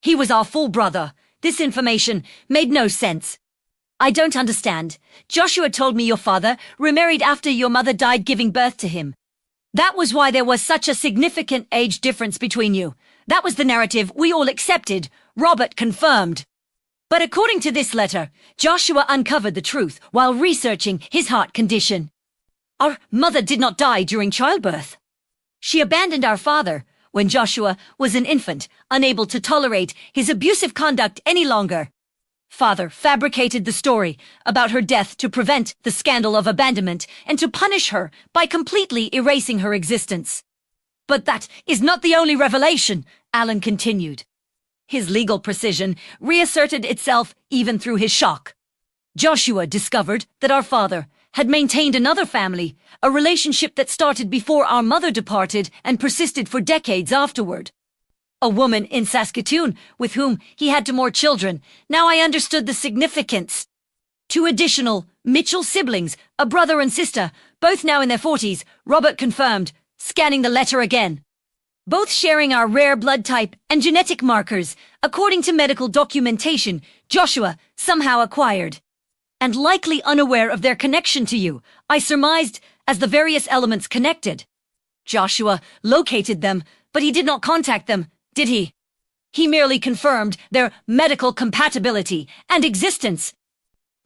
He was our full brother. This information made no sense. I don't understand. Joshua told me your father remarried after your mother died giving birth to him. That was why there was such a significant age difference between you. That was the narrative we all accepted. Robert confirmed. But according to this letter, Joshua uncovered the truth while researching his heart condition. Our mother did not die during childbirth. She abandoned our father when Joshua was an infant, unable to tolerate his abusive conduct any longer. Father fabricated the story about her death to prevent the scandal of abandonment and to punish her by completely erasing her existence. But that is not the only revelation, Alan continued. His legal precision reasserted itself even through his shock. Joshua discovered that our father had maintained another family, a relationship that started before our mother departed and persisted for decades afterward. A woman in Saskatoon with whom he had two more children. Now I understood the significance. 2 additional Mitchell siblings, a brother and sister, both now in their 40s, Robert confirmed, scanning the letter again. Both sharing our rare blood type and genetic markers, according to medical documentation Joshua somehow acquired. And likely unaware of their connection to you, I surmised as the various elements connected. Joshua located them, but he did not contact them, did he? He merely confirmed their medical compatibility and existence.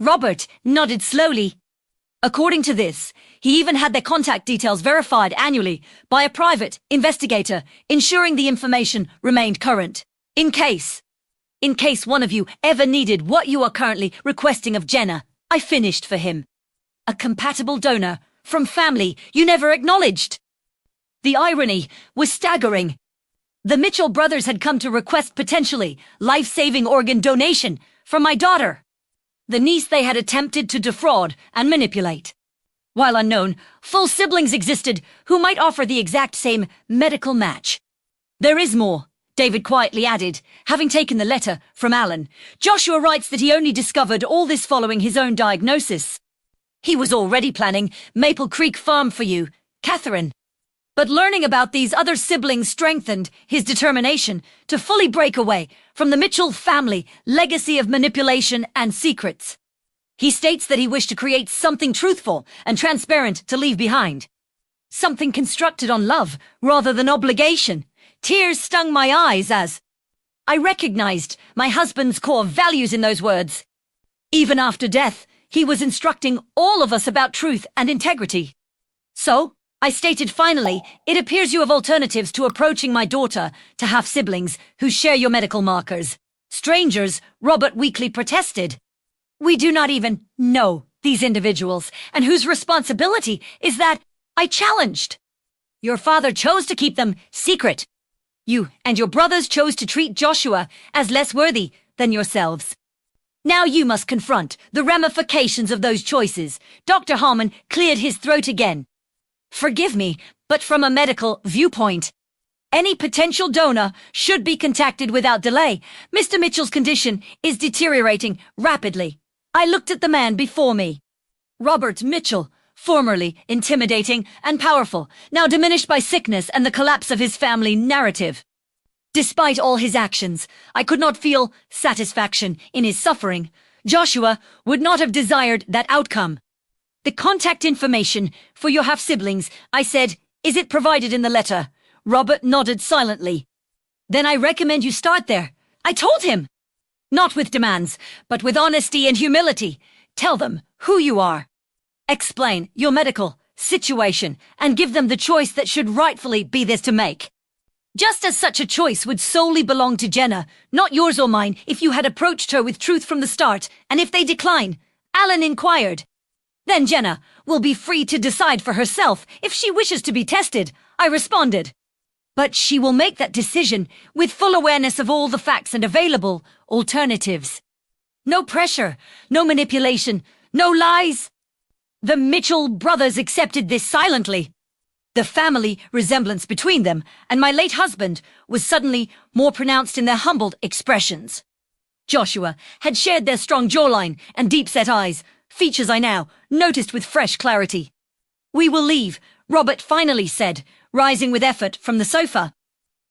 Robert nodded slowly. According to this, he even had their contact details verified annually by a private investigator, ensuring the information remained current. In case one of you ever needed what you are currently requesting of Jenna, I finished for him. A compatible donor from family you never acknowledged. The irony was staggering. The Mitchell brothers had come to request potentially life-saving organ donation from my daughter, the niece they had attempted to defraud and manipulate. While unknown, full siblings existed who might offer the exact same medical match. There is more, David quietly added, having taken the letter from Alan. Joshua writes that he only discovered all this following his own diagnosis. He was already planning Maple Creek Farm for you, Catherine. But learning about these other siblings strengthened his determination to fully break away from the Mitchell family legacy of manipulation and secrets. He states that he wished to create something truthful and transparent to leave behind. Something constructed on love rather than obligation. Tears stung my eyes as I recognized my husband's core values in those words. Even after death, he was instructing all of us about truth and integrity. So, I stated finally, it appears you have alternatives to approaching my daughter to half-siblings who share your medical markers. Strangers, Robert weakly protested. We do not even know these individuals, and whose responsibility is that? I challenged. Your father chose to keep them secret. You and your brothers chose to treat Joshua as less worthy than yourselves. Now you must confront the ramifications of those choices. Dr. Harmon cleared his throat again. Forgive me, but from a medical viewpoint, any potential donor should be contacted without delay. Mr. Mitchell's condition is deteriorating rapidly. I looked at the man before me. Robert Mitchell, formerly intimidating and powerful, now diminished by sickness and the collapse of his family narrative. Despite all his actions, I could not feel satisfaction in his suffering. Joshua would not have desired that outcome. The contact information for your half-siblings, I said, is it provided in the letter? Robert nodded silently. Then I recommend you start there. I told him. Not with demands, but with honesty and humility. Tell them who you are. Explain your medical situation and give them the choice that should rightfully be theirs to make. Just as such a choice would solely belong to Jenna, not yours or mine, if you had approached her with truth from the start, and if they decline, Alan inquired. Then Jenna will be free to decide for herself if she wishes to be tested, I responded. But she will make that decision with full awareness of all the facts and available alternatives. No pressure, no manipulation, no lies. The Mitchell brothers accepted this silently. The family resemblance between them and my late husband was suddenly more pronounced in their humbled expressions. Joshua had shared their strong jawline and deep-set eyes, features I now noticed with fresh clarity. We will leave, Robert finally said, rising with effort from the sofa.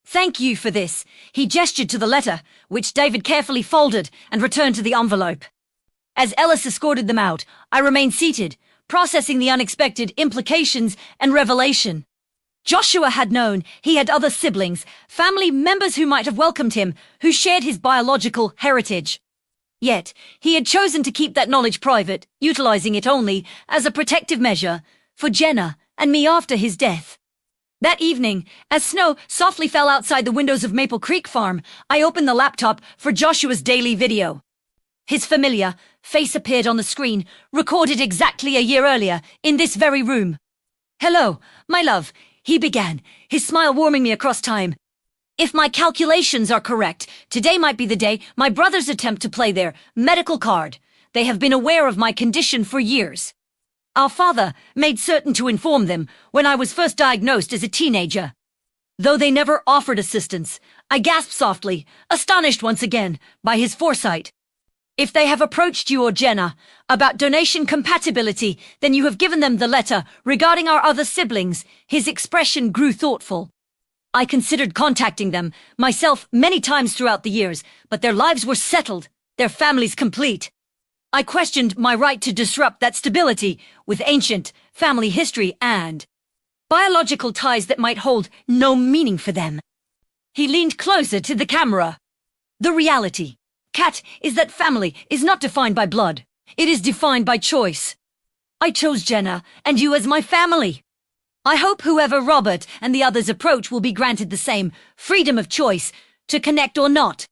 Thank you for this. He gestured to the letter, which David carefully folded and returned to the envelope. As Ellis escorted them out, I remained seated, processing the unexpected implications and revelation. Joshua had known he had other siblings, family members who might have welcomed him, who shared his biological heritage. Yet, he had chosen to keep that knowledge private, utilizing it only as a protective measure for Jenna and me after his death. That evening, as snow softly fell outside the windows of Maple Creek Farm, I opened the laptop for Joshua's daily video. His familiar face appeared on the screen, recorded exactly a year earlier, in this very room. Hello, my love, he began, his smile warming me across time. If my calculations are correct, today might be the day my brothers attempt to play their medical card. They have been aware of my condition for years. Our father made certain to inform them when I was first diagnosed as a teenager. Though they never offered assistance, I gasped softly, astonished once again by his foresight. If they have approached you or Jenna about donation compatibility, then you have given them the letter regarding our other siblings. His expression grew thoughtful. I considered contacting them, myself, many times throughout the years, but their lives were settled, their families complete. I questioned my right to disrupt that stability with ancient family history and biological ties that might hold no meaning for them. He leaned closer to the camera. The reality, Kat, is that family is not defined by blood. It is defined by choice. I chose Jenna and you as my family. I hope whoever Robert and the others approach will be granted the same freedom of choice to connect or not,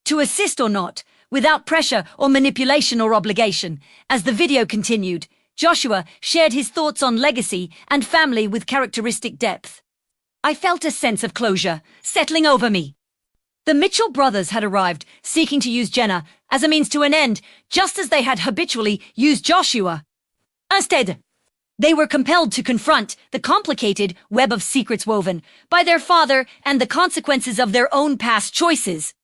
to assist or not, without pressure or manipulation or obligation. As the video continued, Joshua shared his thoughts on legacy and family with characteristic depth. I felt a sense of closure settling over me. The Mitchell brothers had arrived, seeking to use Jenna as a means to an end, just as they had habitually used Joshua. Instead, they were compelled to confront the complicated web of secrets woven by their father and the consequences of their own past choices.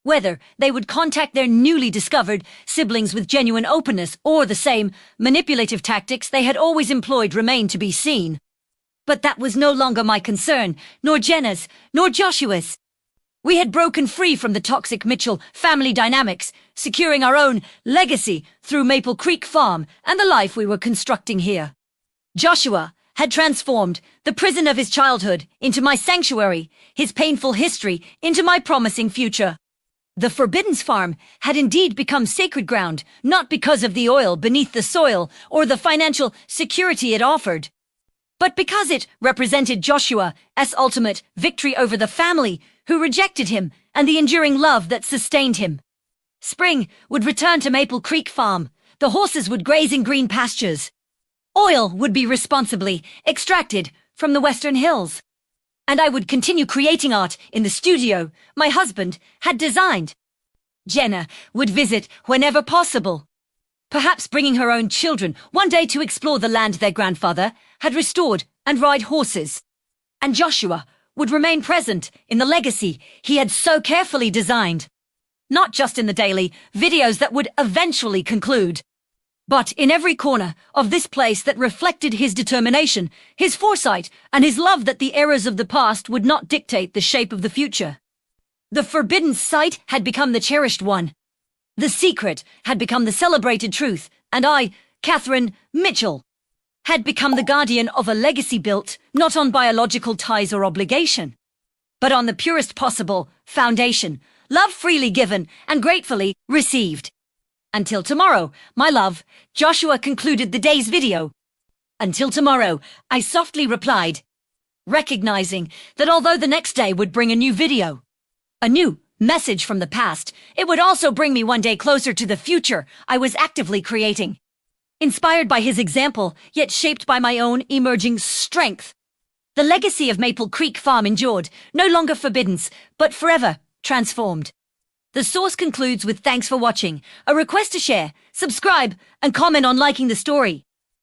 Whether they would contact their newly discovered siblings with genuine openness or the same manipulative tactics they had always employed remained to be seen. But that was no longer my concern, nor Jenna's, nor Joshua's. We had broken free from the toxic Mitchell family dynamics, securing our own legacy through Maple Creek Farm and the life we were constructing here. Joshua had transformed the prison of his childhood into my sanctuary, his painful history into my promising future. The Forbidden's farm had indeed become sacred ground, not because of the oil beneath the soil or the financial security it offered, but because it represented Joshua's ultimate victory over the family who rejected him and the enduring love that sustained him. Spring would return to Maple Creek Farm. The horses would graze in green pastures. Oil would be responsibly extracted from the Western Hills. And I would continue creating art in the studio my husband had designed. Jenna would visit whenever possible, perhaps bringing her own children one day to explore the land their grandfather had restored and ride horses. And Joshua would remain present in the legacy he had so carefully designed, not just in the daily videos that would eventually conclude, but in every corner of this place that reflected his determination, his foresight, and his love that the errors of the past would not dictate the shape of the future. The forbidden site had become the cherished one. The secret had become the celebrated truth, and I, Catherine Mitchell, had become the guardian of a legacy built not on biological ties or obligation, but on the purest possible foundation, love freely given and gratefully received. Until tomorrow, my love, Joshua concluded the day's video. Until tomorrow, I softly replied, recognizing that although the next day would bring a new video, a new message from the past, it would also bring me one day closer to the future I was actively creating. Inspired by his example, yet shaped by my own emerging strength, the legacy of Maple Creek Farm endured, no longer forbidden, but forever transformed. The source concludes with thanks for watching, a request to share, subscribe, and comment on liking the story.